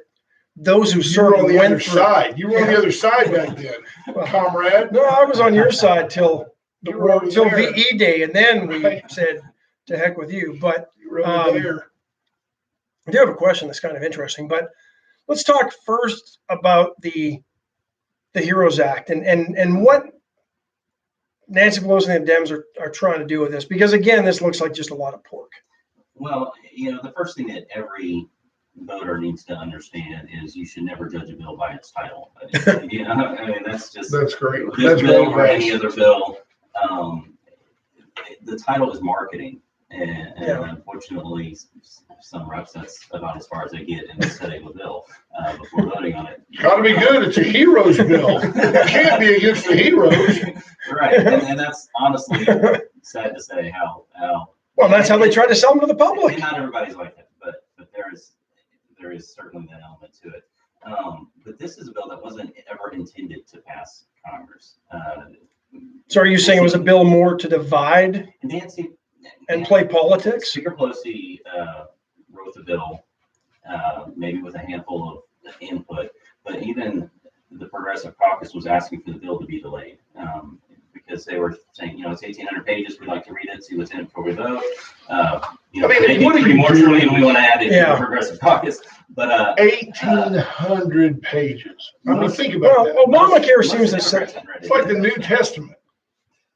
those who served on the other side. You were on the other side back then, comrade. No, I was on your side till You were over until there. VE Day, and then we Right. said, to heck with you. But You were over there. I do have a question that's kind of interesting, but let's talk first about the HEROES Act and what Nancy Pelosi and the Dems are trying to do with this. Because again, this looks like just a lot of pork. Well, the first thing that every voter needs to understand is you should never judge a bill by its title. I mean, that's just That's great. this That's bill really or any nice. other bill. The title is marketing, and Yeah. unfortunately, some reps, that's about as far as they get in setting a bill before voting on it. Gotta be good. It's a heroes bill. You can't be against the heroes. Right, and that's honestly sad to say how. Well, that's how they try to sell them to the And public. not everybody's like that, but there is certainly that element to it. But this is a bill that wasn't ever intended to pass Congress. So are you saying it was a bill more to divide Nancy and play politics? Speaker Pelosi wrote the bill, maybe with a handful of input, but even the Progressive Caucus was asking for the bill to be delayed because they were saying, it's 1,800 pages. We'd like to read it, see what's in it before we vote. Maybe what do 3 you more do? trillion we want to add into Yeah. the Progressive Caucus. But 1,800 pages. I mean, think about Well, that. Obamacare most seems to Democrats say, hadn't read it It's like the either. New Testament.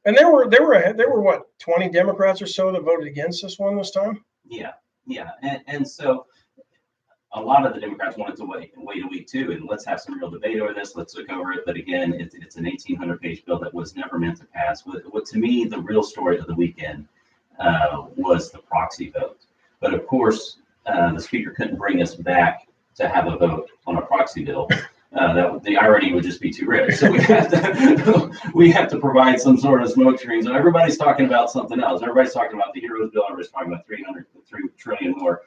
and there were what, 20 Democrats or so that voted against this one this time? Yeah. And so a lot of the Democrats wanted to wait a week too, and let's have some real debate over this. Let's look over it. But again, it's an 1,800-page bill that was never meant to pass. What to me, the real story of the weekend was the proxy vote. But of course, the speaker couldn't bring us back to have a vote on a proxy bill. The irony would just be too rich. So we have to provide some sort of smoke screen. So everybody's talking about something else. Everybody's talking about the HEROES bill. Everybody's talking about 3 trillion more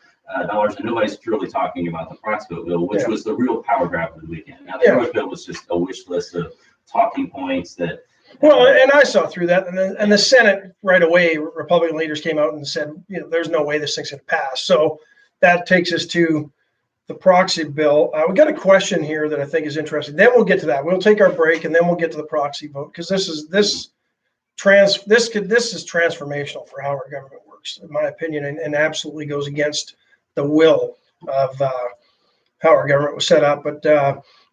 dollars, and nobody's truly talking about the proxy vote bill, which Yeah. was the real power grab of the weekend. Now the HEROES bill was just a wish list of talking points that. Well, and I saw through that, and the Senate right away, Republican leaders came out and said, there's no way this thing's going to pass. So that takes us to the proxy bill. We got a question here that I think is interesting. Then we'll get to that. We'll take our break, and then we'll get to the proxy vote because this is transformational for how our government works, in my opinion, and absolutely goes against the will of how our government was set up. But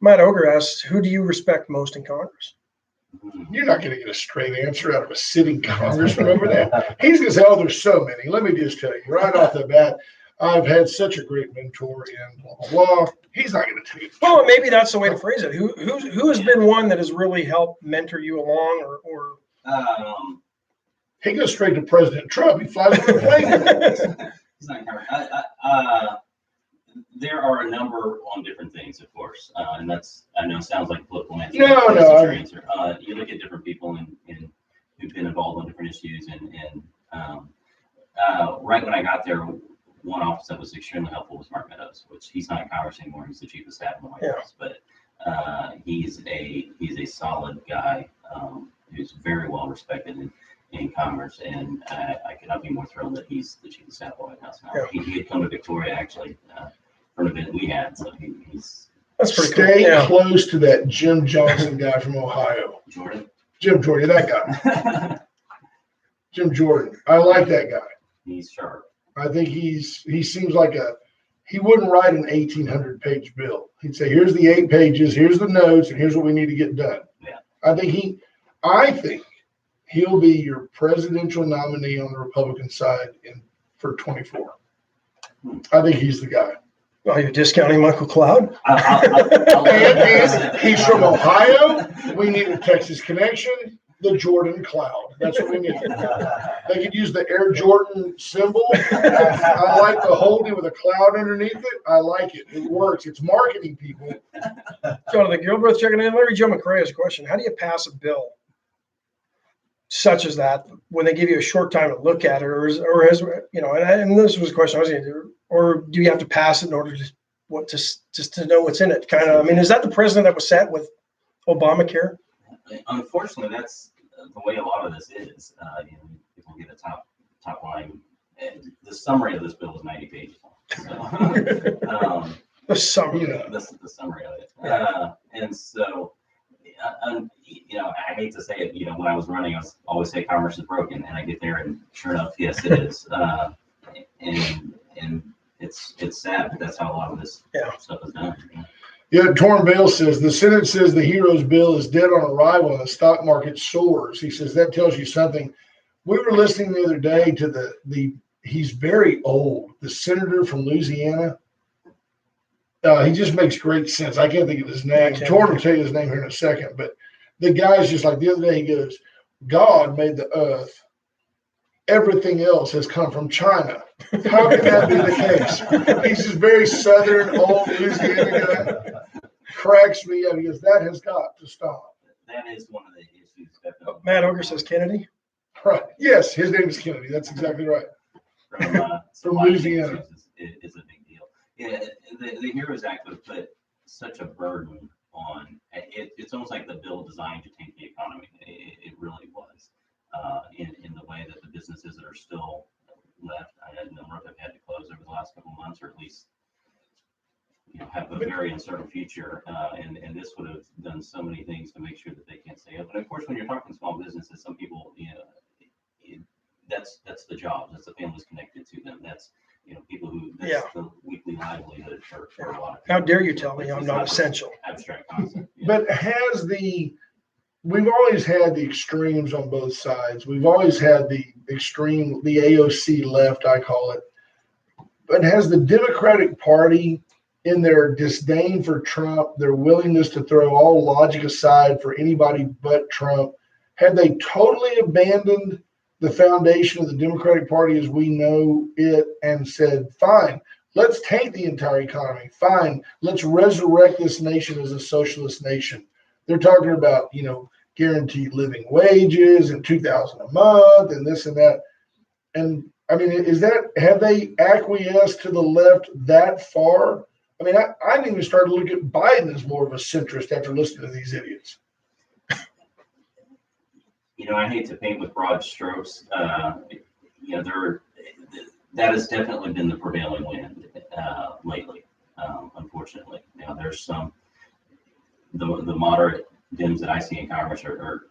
Matt Ogre asks, who do you respect most in Congress? You're not going to get a straight answer out of a sitting congressman over there. He's going to say, there's so many. Let me just tell you right off the bat, I've had such a great mentor in blah, blah, blah. He's not going to tell you. Well, maybe that's the way to phrase it. Who has been one that has really helped mentor you along or He goes straight to President Trump. He flies on the plane. He's not covered. There are a number on different things, of course, and that's, I know, sounds like a political answer. No, but no, it's a true answer. You look at different people in who've been involved on different issues, and right when I got there, one office that was extremely helpful was Mark Meadows, which he's not in Congress anymore. He's the chief of staff in the White House, but he's a solid guy who's very well respected in Congress, and I could not be more thrilled that he's the chief of staff of the White House now. Yeah. He had come to Victoria actually for an event we had, so he's that's pretty cool. Stay Yeah. close to that Jim Johnson guy from Ohio. Jordan. Jim Jordan, that guy. Jim Jordan. I like that guy. He's sharp. I think he seems like he wouldn't write an 1,800-page bill. He'd say, here's the 8 pages, here's the notes, and here's what we need to get done. Yeah. I think he'll be your presidential nominee on the Republican side for 24. I think he's the guy. Oh, you're discounting Michael Cloud? And he's from Ohio. We need a Texas connection. The Jordan Cloud. That's what we need. They could use the Air Jordan symbol. I like the holding with a cloud underneath it. I like it. It works. It's marketing, people. Jonathan Gilbreth checking in. Larry Joe McRae has a question. How do you pass a bill such as that when they give you a short time to look at it, or and this was a question I was going to do, or do you have to pass it in order to know what's in it? Kind of. I mean, is that the president that was set with Obamacare? Unfortunately, that's the way a lot of this is. People get a top line. The summary of this bill is 90 pages long. So, The summary. Yeah. This is the summary of it. And so, I hate to say it, when I was running, I was always say commerce is broken, and I get there, and sure enough, yes, it is. And it's sad, but that's how a lot of this stuff is done. Yeah, Torn Bale says the Senate says the HEROES bill is dead on arrival and the stock market soars. He says that tells you something. We were listening the other day to the he's very old, the senator from Louisiana. He just makes great sense. I can't think of his name. Torn will tell you his name here in a second, but the guy's just like the other day. He goes, "God made the earth. Everything else has come from China. How can that be the case?" He's just very southern, old Louisiana guy. Cracks me up. He goes, "That has got to stop." That is one of the issues. Definitely. Matt Ogre says Kennedy. Right. Yes, his name is Kennedy. That's exactly right. From Louisiana. Is a big deal. Yeah, the HEROES Act would put such a burden on it. It's almost like the bill designed to tank the economy. It really was. In the way that the businesses that are still left, I had a number of them had to close over the last couple of months, or at least have a very uncertain future. And this would have done so many things to make sure that they can't stay up. And of course, when you're talking small businesses, some people, that's the job. That's the families connected to them. That's people who the weekly livelihood for a lot of people. How dare you tell me I'm not essential? Abstract concept. Yeah. But we've always had the extremes on both sides. We've always had the extreme, the AOC left, I call it. But has the Democratic Party, in their disdain for Trump, their willingness to throw all logic aside for anybody but Trump, have they totally abandoned the foundation of the Democratic Party as we know it and said, fine, let's tank the entire economy. Fine, let's resurrect this nation as a socialist nation. They're talking about, guaranteed living wages and $2,000 a month and this and that. And I mean, have they acquiesced to the left that far? I mean, I didn't even start to look at Biden as more of a centrist after listening to these idiots. I hate to paint with broad strokes. That has definitely been the prevailing wind lately. Unfortunately, there's some the moderate Dems that I see in Congress are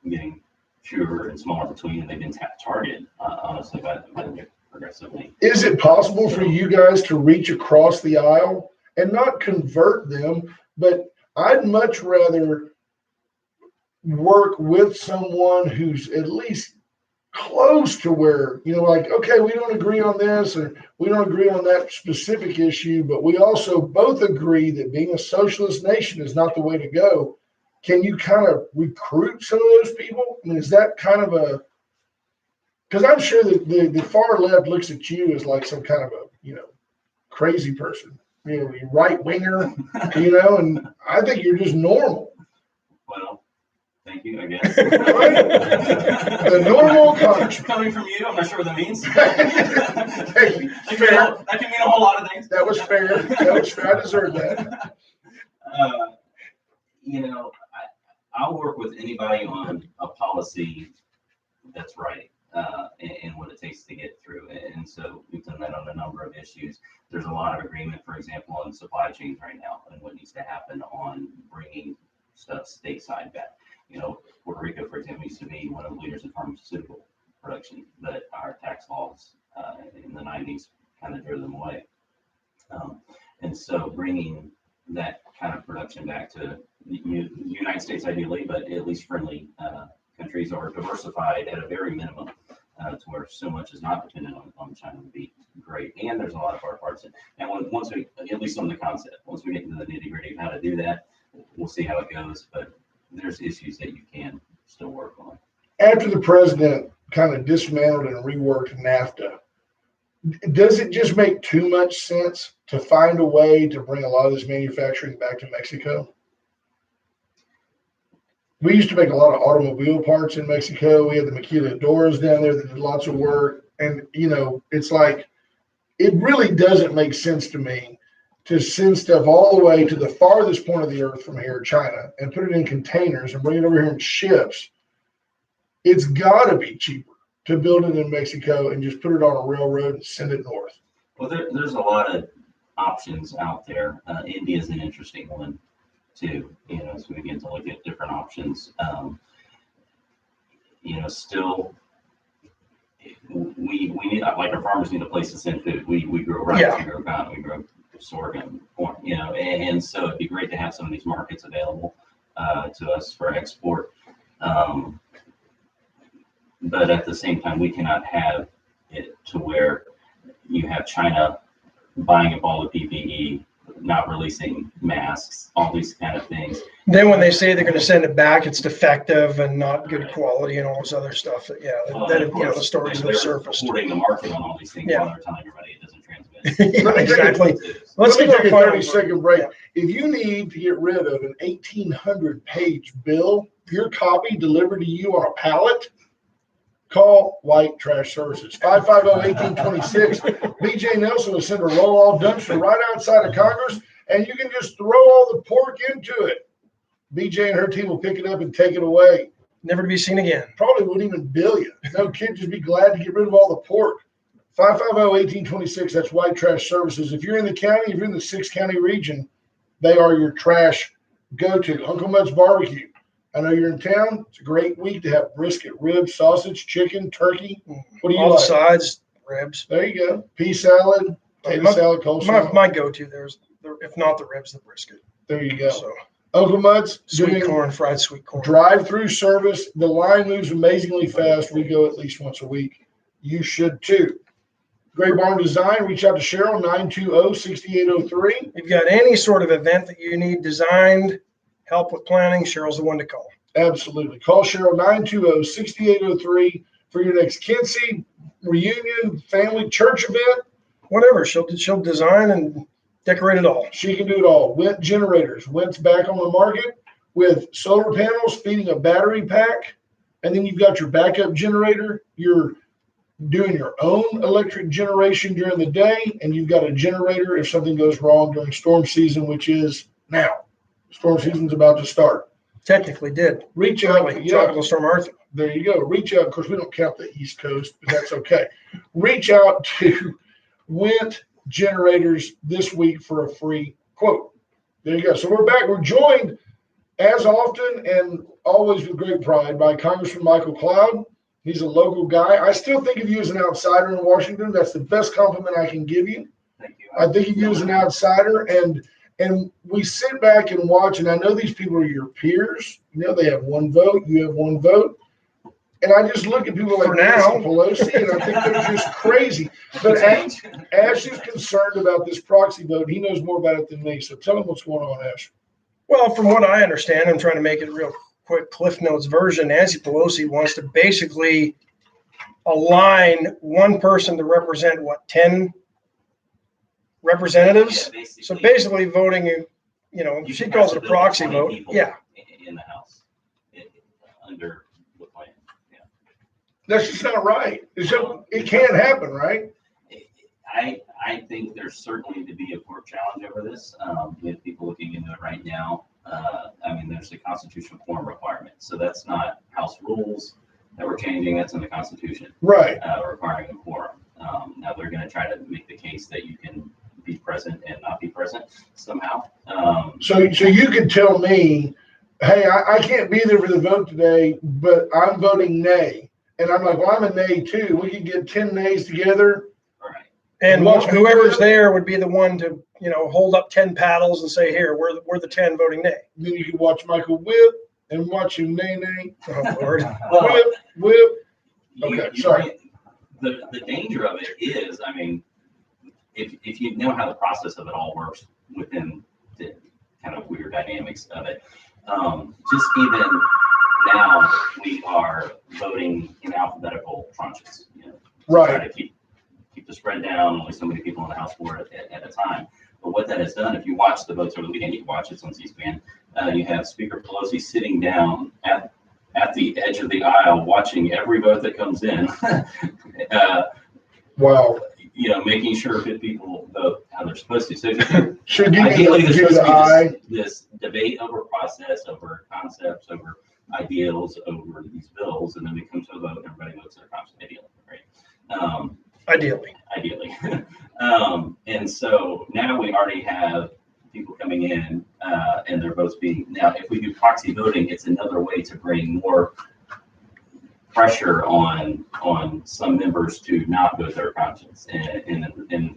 getting fewer and smaller between, and they've been targeted honestly by the progressively. Is it possible for you guys to reach across the aisle and not convert them? But I'd much rather work with someone who's at least close to where, okay, we don't agree on this or we don't agree on that specific issue, but we also both agree that being a socialist nation is not the way to go. Can you kind of recruit some of those people? I mean, is that kind of because I'm sure that the far left looks at you as like some kind of a, crazy person, right winger, and I think you're just normal. Well, thank you, I guess. The normal country. Coming from you, I'm not sure what that means. Hey, that can mean a whole lot of things. That was fair. I deserve that. I'll work with anybody on a policy that's right and what it takes to get through. And so we've done that on a number of issues. There's a lot of agreement, for example, on supply chains right now and what needs to happen on bringing stuff stateside back. Puerto Rico, for example, used to be one of the leaders in pharmaceutical production, but our tax laws in the 90s kind of drove them away. And so bringing that kind of production back to the United States ideally, but at least friendly countries or diversified at a very minimum to where so much is not dependent on China would be great. And there's a lot of our parts in. And once we, at least on the concept, once we get into the nitty gritty of how to do that, we'll see how it goes. But there's issues that you can still work on. After the president kind of dismantled and reworked NAFTA, does it just make too much sense to find a way to bring a lot of this manufacturing back to Mexico? We used to make a lot of automobile parts in Mexico. We had the maquiladoras down there that did lots of work. And, it's like, it really doesn't make sense to me to send stuff all the way to the farthest point of the earth from here, China, and put it in containers and bring it over here in ships. It's got to be cheaper to build it in Mexico and just put it on a railroad and send it north. Well, there's a lot of options out there. India is an interesting one too, as we begin to look at different options. Still, we need, like, our farmers need a place to send food. We grow rice, Yeah. we grow cotton, we grow sorghum, corn, and so it'd be great to have some of these markets available to us for export. But at the same time, we cannot have it to where you have China buying up all the PPE, not releasing masks, all these kind of things. Then when they say they're going to send it back, it's defective and not good quality and all this other stuff. Well, Then of course, the stories that they're have surfaced. supporting the market on all these things Yeah. while they're telling everybody it doesn't transmit. Yeah, exactly. Let's Let me get take a our final 30-second break. Yeah. If you need to get rid of an 1,800-page bill, your copy delivered to you on a pallet, call White Trash Services, 550-1826. BJ Nelson will send a roll-off dumpster right outside of Congress, and you can just throw all the pork into it. BJ and her team will pick it up and take it away. Never to be seen again. Probably wouldn't even bill you. No kid, just be glad to get rid of all the pork. 550-1826, that's White Trash Services. If you're in the county, if you're in the 6-county region, they are your trash go-to. Uncle Mud's Barbecue. I know you're in town. It's a great week to have brisket, ribs, sausage, chicken, turkey. What do you All the like? sides, ribs. There you go. Pea salad, potato My- salad, coleslaw. My go-to if not the ribs, the brisket. There you go. So Uncle Mud's sweet doing corn, fried sweet corn. drive-through service. The line moves amazingly fast. We go at least once a week. You should too. Gray Barn Design, reach out to Cheryl, 920-6803. If you've got any sort of event that you need designed, help with planning, Cheryl's the one to call. Absolutely. Call Cheryl, 920-6803 for your next Kinsey reunion, family, church event. Whatever, she'll design and decorate it all. She can do it all. Went generators. Went's back on the market with solar panels feeding a battery pack. And then you've got your backup generator. You're doing your own electric generation during the day, and you've got a generator if something goes wrong during storm season, which is now. Storm season's about to start. Technically did. Reach out. Early, Tropical Storm Arthur. There you go. Reach out. Of course, we don't count the East Coast, but that's okay. Reach out to Went Generators this week for a free quote. There you go. So we're back. We're joined, as often and always with great pride, by Congressman Michael Cloud. He's a local guy. I still think of you as an outsider in Washington. That's the best compliment I can give you. Thank you. I think of you as an outsider, and we sit back and watch, and I know these people are your peers. They have one vote. You have one vote. And I just look at people like Nancy Pelosi, and I think they're just crazy. But Ash is concerned about this proxy vote. He knows more about it than me. So tell him what's going on, Ash. Well, from what I understand, I'm trying to make it real quick Cliff Notes version. Nancy Pelosi wants to basically align one person to represent 10 representatives. Yeah, So basically voting, she calls it a proxy vote. Yeah. In the House, under the plan. Yeah. That's just not right. It can't happen, right? I think there's certainly to be a court challenge over this. We have people looking into it right now. There's a constitutional quorum requirement. So that's not House rules that we're changing. That's in the Constitution. Right. Requiring a quorum. Now they're going to try to make the case that you can be present and not be present somehow. So you can tell me, hey, I can't be there for the vote today, but I'm voting nay. And I'm like, well, I'm a nay too. We could get 10 nays together. Right. And whoever's there would be the one to, hold up 10 paddles and say, here, we're the 10 voting nay. Then you can watch Michael whip and watch him nay. Oh, Lord. Whip. Okay, sorry. The danger of it is, if you know how the process of it all works within the kind of weird dynamics of it, just even now we are voting in alphabetical tranches. Right. Try to keep the spread down. Only so many people in the House for it at a time. But what that has done, if you watch the votes over the weekend, you can watch it on C-SPAN. You have Speaker Pelosi sitting down at the edge of the aisle, watching every vote that comes in. Wow. Making sure that people vote how they're supposed to. So Should ideally, there's supposed the to be this debate over process, over concepts, over ideals, over these bills, and then we come to a vote and everybody votes their concept. Ideally, right? Ideally. And so now we already have people coming in and their votes being, now, if we do proxy voting, it's another way to bring more pressure on some members to not vote their conscience. And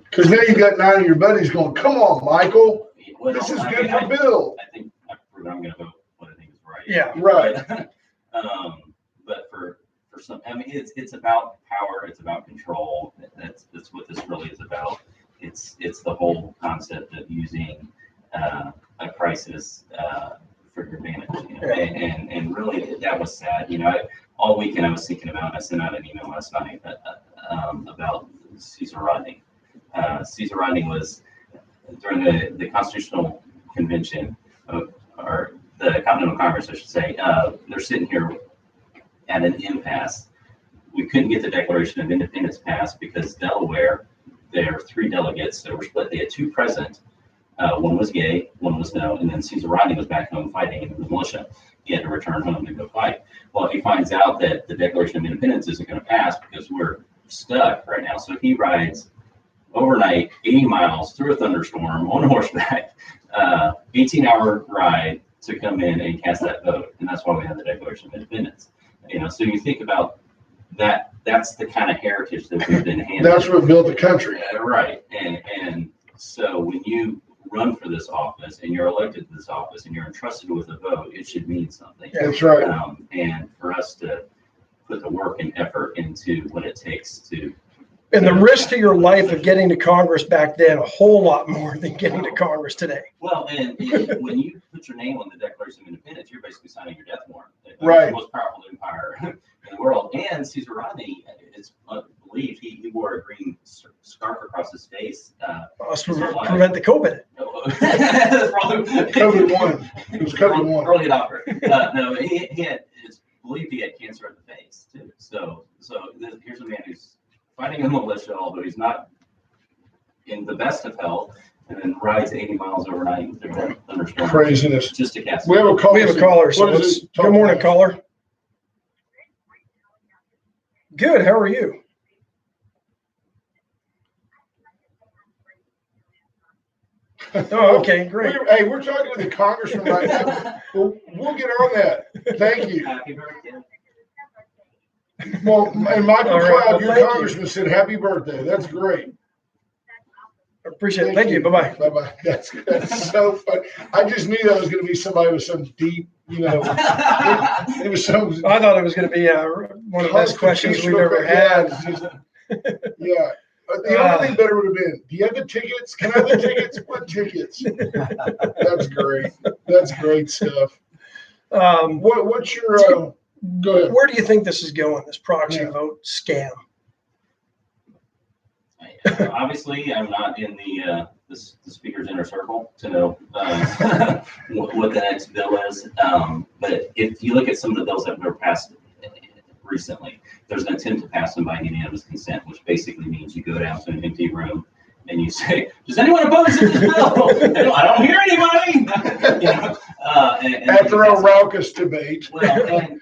Because now you got 9 of your buddies going, come on, Michael, well, this is I good mean, for Bill. I think I've proven I'm going to vote what I think is right. Yeah. Right. But for some, I mean, it's about power. It's about control. That's what this really is about. It's the whole concept of using a crisis for your advantage. You know? And really, that was sad. You know, all weekend I was thinking about. I sent out an email last night about Cesar Rodney. Cesar Rodney was during the Constitutional Convention, or the Continental Congress, I should say. They're sitting here at an impasse. We couldn't get the Declaration of Independence passed because Delaware, there are 3 delegates that were split. They had 2 present. One was gay, one was no, and then Cesar Rodney was back home fighting in the militia. He had to return home to go fight. Well, he finds out that the Declaration of Independence isn't going to pass because we're stuck right now. So he rides overnight 80 miles through a thunderstorm on horseback, 18-hour ride to come in and cast that vote. And that's why we have the Declaration of Independence. You know, so you think about that, that's the kind of heritage that we've been handed. That's what built the country. Right. And so when you run for this office and you're elected to this office and you're entrusted with a vote, it should mean something. That's right. And for us to put the work and effort into what it takes to. And the risk to your life of getting to Congress back then, a whole lot more than getting to Congress today. Well, and when you put your name on the Declaration of Independence, you're basically signing your death warrant. Right. The most powerful empire in the world. And Cesar Rodney, it's believed he wore a green scarf across his face. To prevent the COVID. COVID-1. It was COVID-1. Early adopter. No, it's believed he had cancer of the face too. So here's a man who's fighting a militia, although he's not in the best of health, and then rides 80 miles overnight through a thunderstorm. Craziness. Just to cast. We have a caller. We have a caller. So What is let's, it? good morning, caller. Good. How are you? Oh, okay, great. Hey, we're talking to the congressman right now. We'll get on that. Thank you. Happy birthday. Well, and Michael All right, Cloud, well, your thank you. congressman, said happy birthday. That's great. I appreciate it. Thank you. Bye-bye. Bye-bye. That's so fun. I just knew that was going to be somebody with some deep, it was some. I thought it was going to be one of the best questions we've ever had. Yeah. The only thing better would have been, do you have the tickets? Can I have the tickets? What tickets? That's great. That's great stuff. What's your, go ahead. Where do you think this is going, this proxy vote scam? Obviously, I'm not in the speaker's inner circle to know what the next bill is. But if you look at some of the bills that were passed recently, there's an attempt to pass them by unanimous consent, which basically means you go down to an empty room and you say, "Does anyone oppose this bill?" I don't hear anybody. After a raucous debate. Well,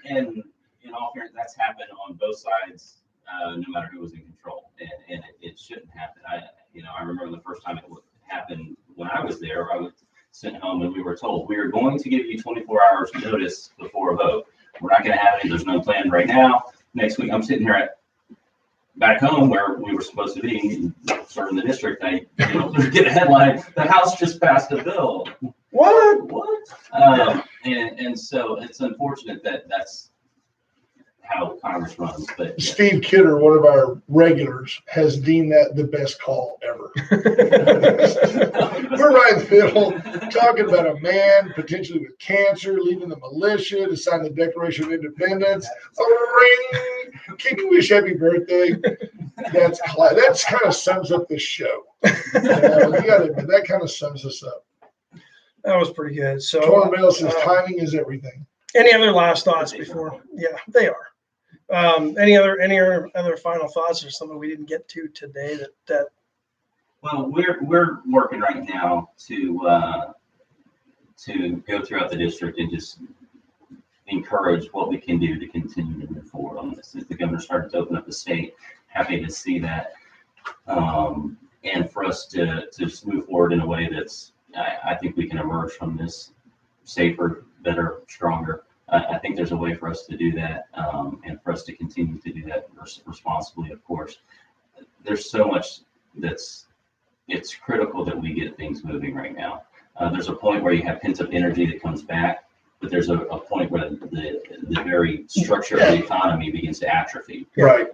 and in all fairness, that's happened on both sides, no matter who was in control, and it shouldn't happen. I remember the first time it happened when I was there. I was sent home and we were told, "We are going to give you 24 hours notice before a vote. We're not going to have any. There's no plan right now." Next week, I'm sitting here back home where we were supposed to be, serving the district. I get a headline: "The House just passed a bill." What? And so it's unfortunate that that's how Congress runs. But Steve Kidder, one of our regulars, has deemed that the best call ever. We're right in the middle, talking about a man potentially with cancer, leaving the militia to sign the Declaration of Independence. A ring. Can you wish happy birthday? That kind of sums up this show. That kind of sums us up. That was pretty good. So, Tormel says timing is everything. any other last thoughts before? Yeah, they are. Any other final thoughts or something we didn't get to today that Well, we're working right now to go throughout the district and just encourage what we can do to continue to move forward on this. If the governor started to open up the state, happy to see that, and for us to just move forward in a way that's I think we can emerge from this safer, better, stronger. I think there's a way for us to do that, and for us to continue to do that responsibly, of course. There's so much it's critical that we get things moving right now. There's a point where you have pent up energy that comes back, but there's a point where the very structure of the economy begins to atrophy. Right.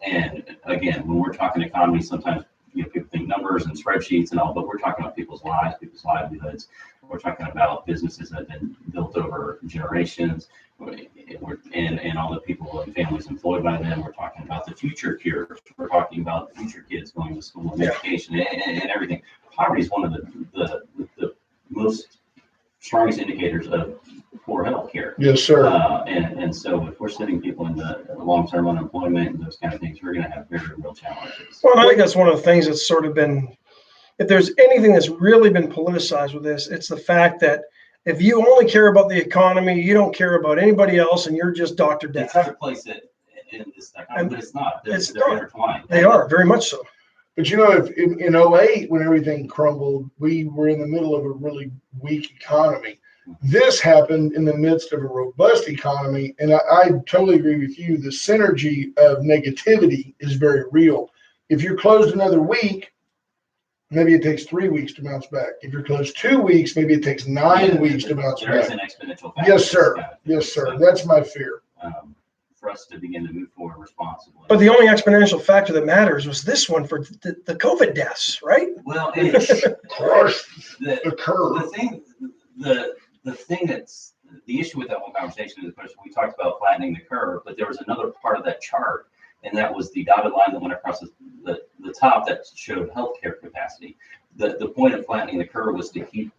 And again, when we're talking economy, sometimes people think numbers and spreadsheets and all, but we're talking about people's lives, people's livelihoods. We're talking about businesses that have been built over generations, and all the people and families employed by them. We're talking about the future cures. We're talking about future kids going to school and education and everything. Poverty is one of the most strongest indicators of poor health care. Yes, sir. And so if we're sending people into long-term unemployment and those kind of things, we're going to have very real challenges. Well, I think that's one of the things that's sort of been, if there's anything that's really been politicized with this, it's the fact that if you only care about the economy, you don't care about anybody else, and you're just Dr. It's Death. hard to place it in this economy, but it's not. They're intertwined. They are, very much so. But if in 08, when everything crumbled, we were in the middle of a really weak economy. This happened in the midst of a robust economy. And I totally agree with you. The synergy of negativity is very real. If you're closed another week, maybe it takes 3 weeks to bounce back. If you're closed 2 weeks, maybe it takes 9 weeks to bounce There is back. an exponential factor. Yes, sir. Yes, sir. That's my fear. For us to begin to move forward responsibly. But the only exponential factor that matters was this one for the COVID deaths, right? Well, Crush the the curve. thing that's the issue with that whole conversation is, of course, we talked about flattening the curve, but there was another part of that chart, and that was the dotted line that went across the top that showed healthcare capacity. The point of flattening the curve was to keep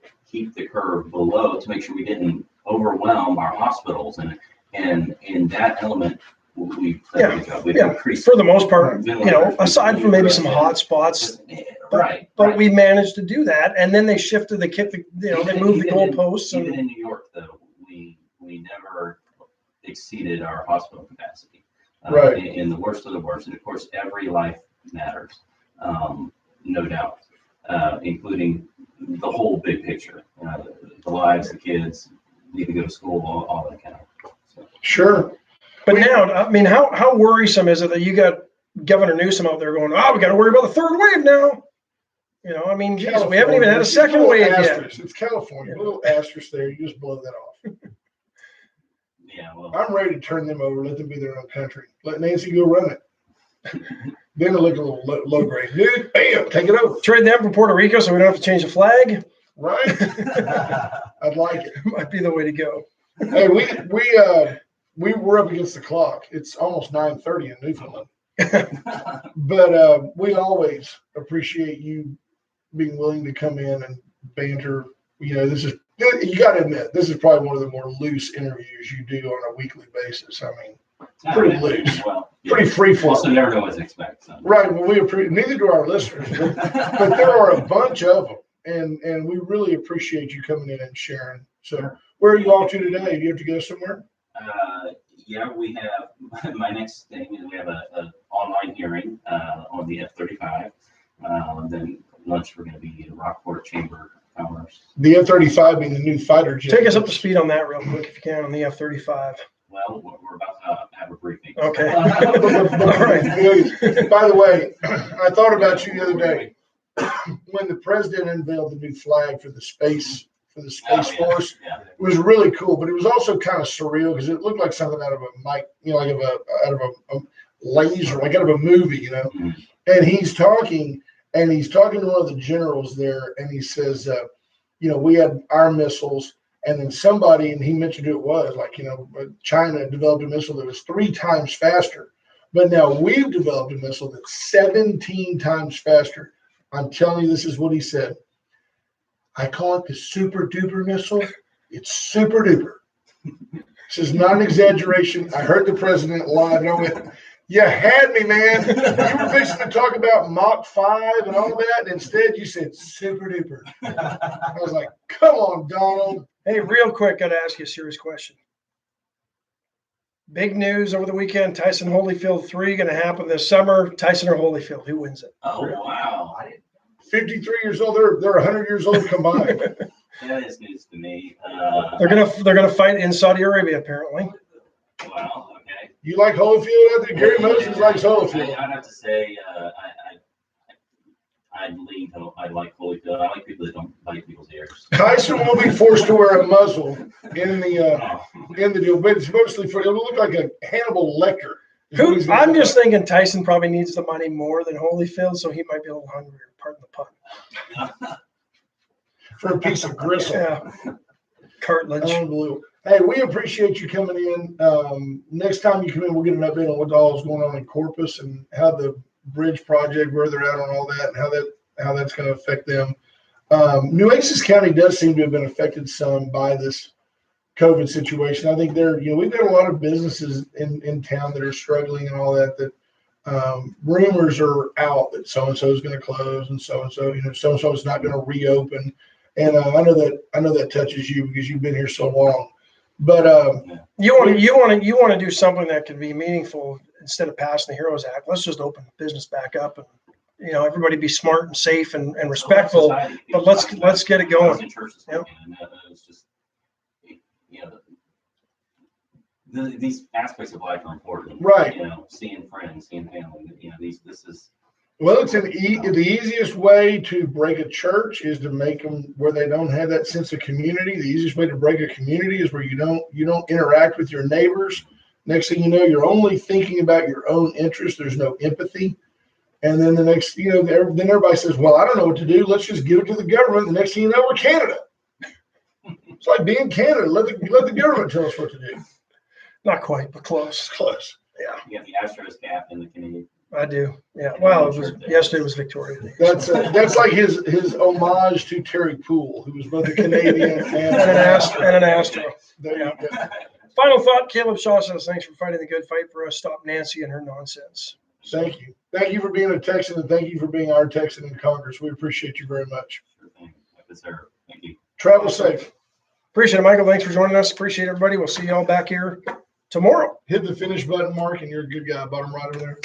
the curve below to make sure we didn't overwhelm our hospitals, and in that element, we've done a good job. We've increased for the most part, aside from maybe some hot spots, but we managed to do that. And then they shifted they moved the goalposts. Even in New York, though, we never exceeded our hospital capacity. Right. In the worst of the worst, and of course, every life matters, no doubt, including the whole big picture. The lives, the kids need to go to school, all that kind of. So. Sure. But now, I mean, how worrisome is it that you got Governor Newsom out there going, we got to worry about the third wave now? I mean, geez, we haven't even had a second wave yet. It's California. A little asterisk there. You just blow that off. Yeah, well, I'm ready to turn them over. Let them be their own country. Let Nancy go run it. Then it look a little low grade. Dude, bam, take it over. Trade them for Puerto Rico so we don't have to change the flag. Right? I'd like it. Might be the way to go. Hey, we were up against the clock. It's almost 9:30 in Newfoundland. But we always appreciate you being willing to come in and banter. You got to admit, this is probably one of the more loose interviews you do on a weekly basis. I mean, pretty loose, pretty free flow. Also, never know what to expect. So. Right. Well, we appreciate. Neither do our listeners, but there are a bunch of them, and we really appreciate you coming in and sharing. So, where are you all to today? Do you have to go somewhere? Yeah, we have. My next thing is we have an online hearing on the F-35. Then lunch we're going to be in Rockport Chamber of Commerce. The F-35 being the new fighter jet. Take us up to speed on that real quick if you can on the F-35. Well, we're about to have a briefing. Okay. All right. By the way, I thought about you the other day when the president unveiled the new flag for the Space Force. Yeah. It was really cool, but it was also kind of surreal because it looked like something out of out of a laser, like out of a movie, Mm-hmm. And he's talking to one of the generals there, and he says, we had our missiles, and then somebody, and he mentioned who it was, China developed a missile that was 3 times faster, but now we've developed a missile that's 17 times faster. I'm telling you, this is what he said. I call it the super duper missile. It's super duper. This is not an exaggeration. I heard the president live, and I went, you had me, man. You were fixing to talk about Mach 5 and all that, and instead you said super duper. I was like, come on, Donald. Hey, real quick, got to ask you a serious question. Big news over the weekend, Tyson Holyfield 3 going to happen this summer. Tyson or Holyfield, who wins it? Oh, wow. 53 years old. They're 100 years old combined. That is news to me. They're gonna fight in Saudi Arabia apparently. Wow, okay. You like Holyfield out there? Gary Moses likes Holyfield. I'd have to say, I like Holyfield. I like people that don't bite people's ears. Tyson will be forced to wear a muzzle in the deal, but it's mostly for it'll look like a Hannibal Lecter. I'm just thinking Tyson probably needs the money more than Holyfield, so he might be a little hungrier. Pardon the pun. For a piece of gristle. Yeah. Cartilage. Unbelievable. Hey, we appreciate you coming in. Next time you come in, we'll get an update on what all is going on in Corpus and how the bridge project, where they're at on all that, and how that's going to affect them. Nueces County does seem to have been affected some by this COVID situation. I think we've got a lot of businesses in town that are struggling and all that rumors are out that so-and-so is going to close and so-and-so is not going to reopen. And I know that touches you because you've been here so long. But you want to do something that can be meaningful instead of passing the HEROES Act. Let's just open business back up and everybody be smart and safe and respectful. But let's get it going. Yep. It's just these aspects of life are important, right? Seeing friends, seeing family. This is. Well, it's the easiest way to break a church is to make them where they don't have that sense of community. The easiest way to break a community is where you don't interact with your neighbors. Next thing you know, you're only thinking about your own interests. There's no empathy. And then the next, then everybody says, well, I don't know what to do. Let's just give it to the government. The next thing you know, we're Canada. It's like being Canada. Let the government tell us what to do. Not quite, but close. Close. Yeah. You got the Astros cap in the Canadian. I do. Yeah. Well, yesterday was Victoria Day. That's like his homage to Terry Poole, who was both a Canadian and an Astro. There you go. Final thought, Caleb Shaw says, thanks for fighting the good fight for us. Stop Nancy and her nonsense. Thank you. Thank you for being a Texan, and thank you for being our Texan in Congress. We appreciate you very much. Sure thing. Yes, sir. Thank you. Travel safe. Appreciate it, Michael. Thanks for joining us. Appreciate everybody. We'll see you all back here tomorrow. Hit the finish button, Mark, and you're a good guy. Bottom right over there.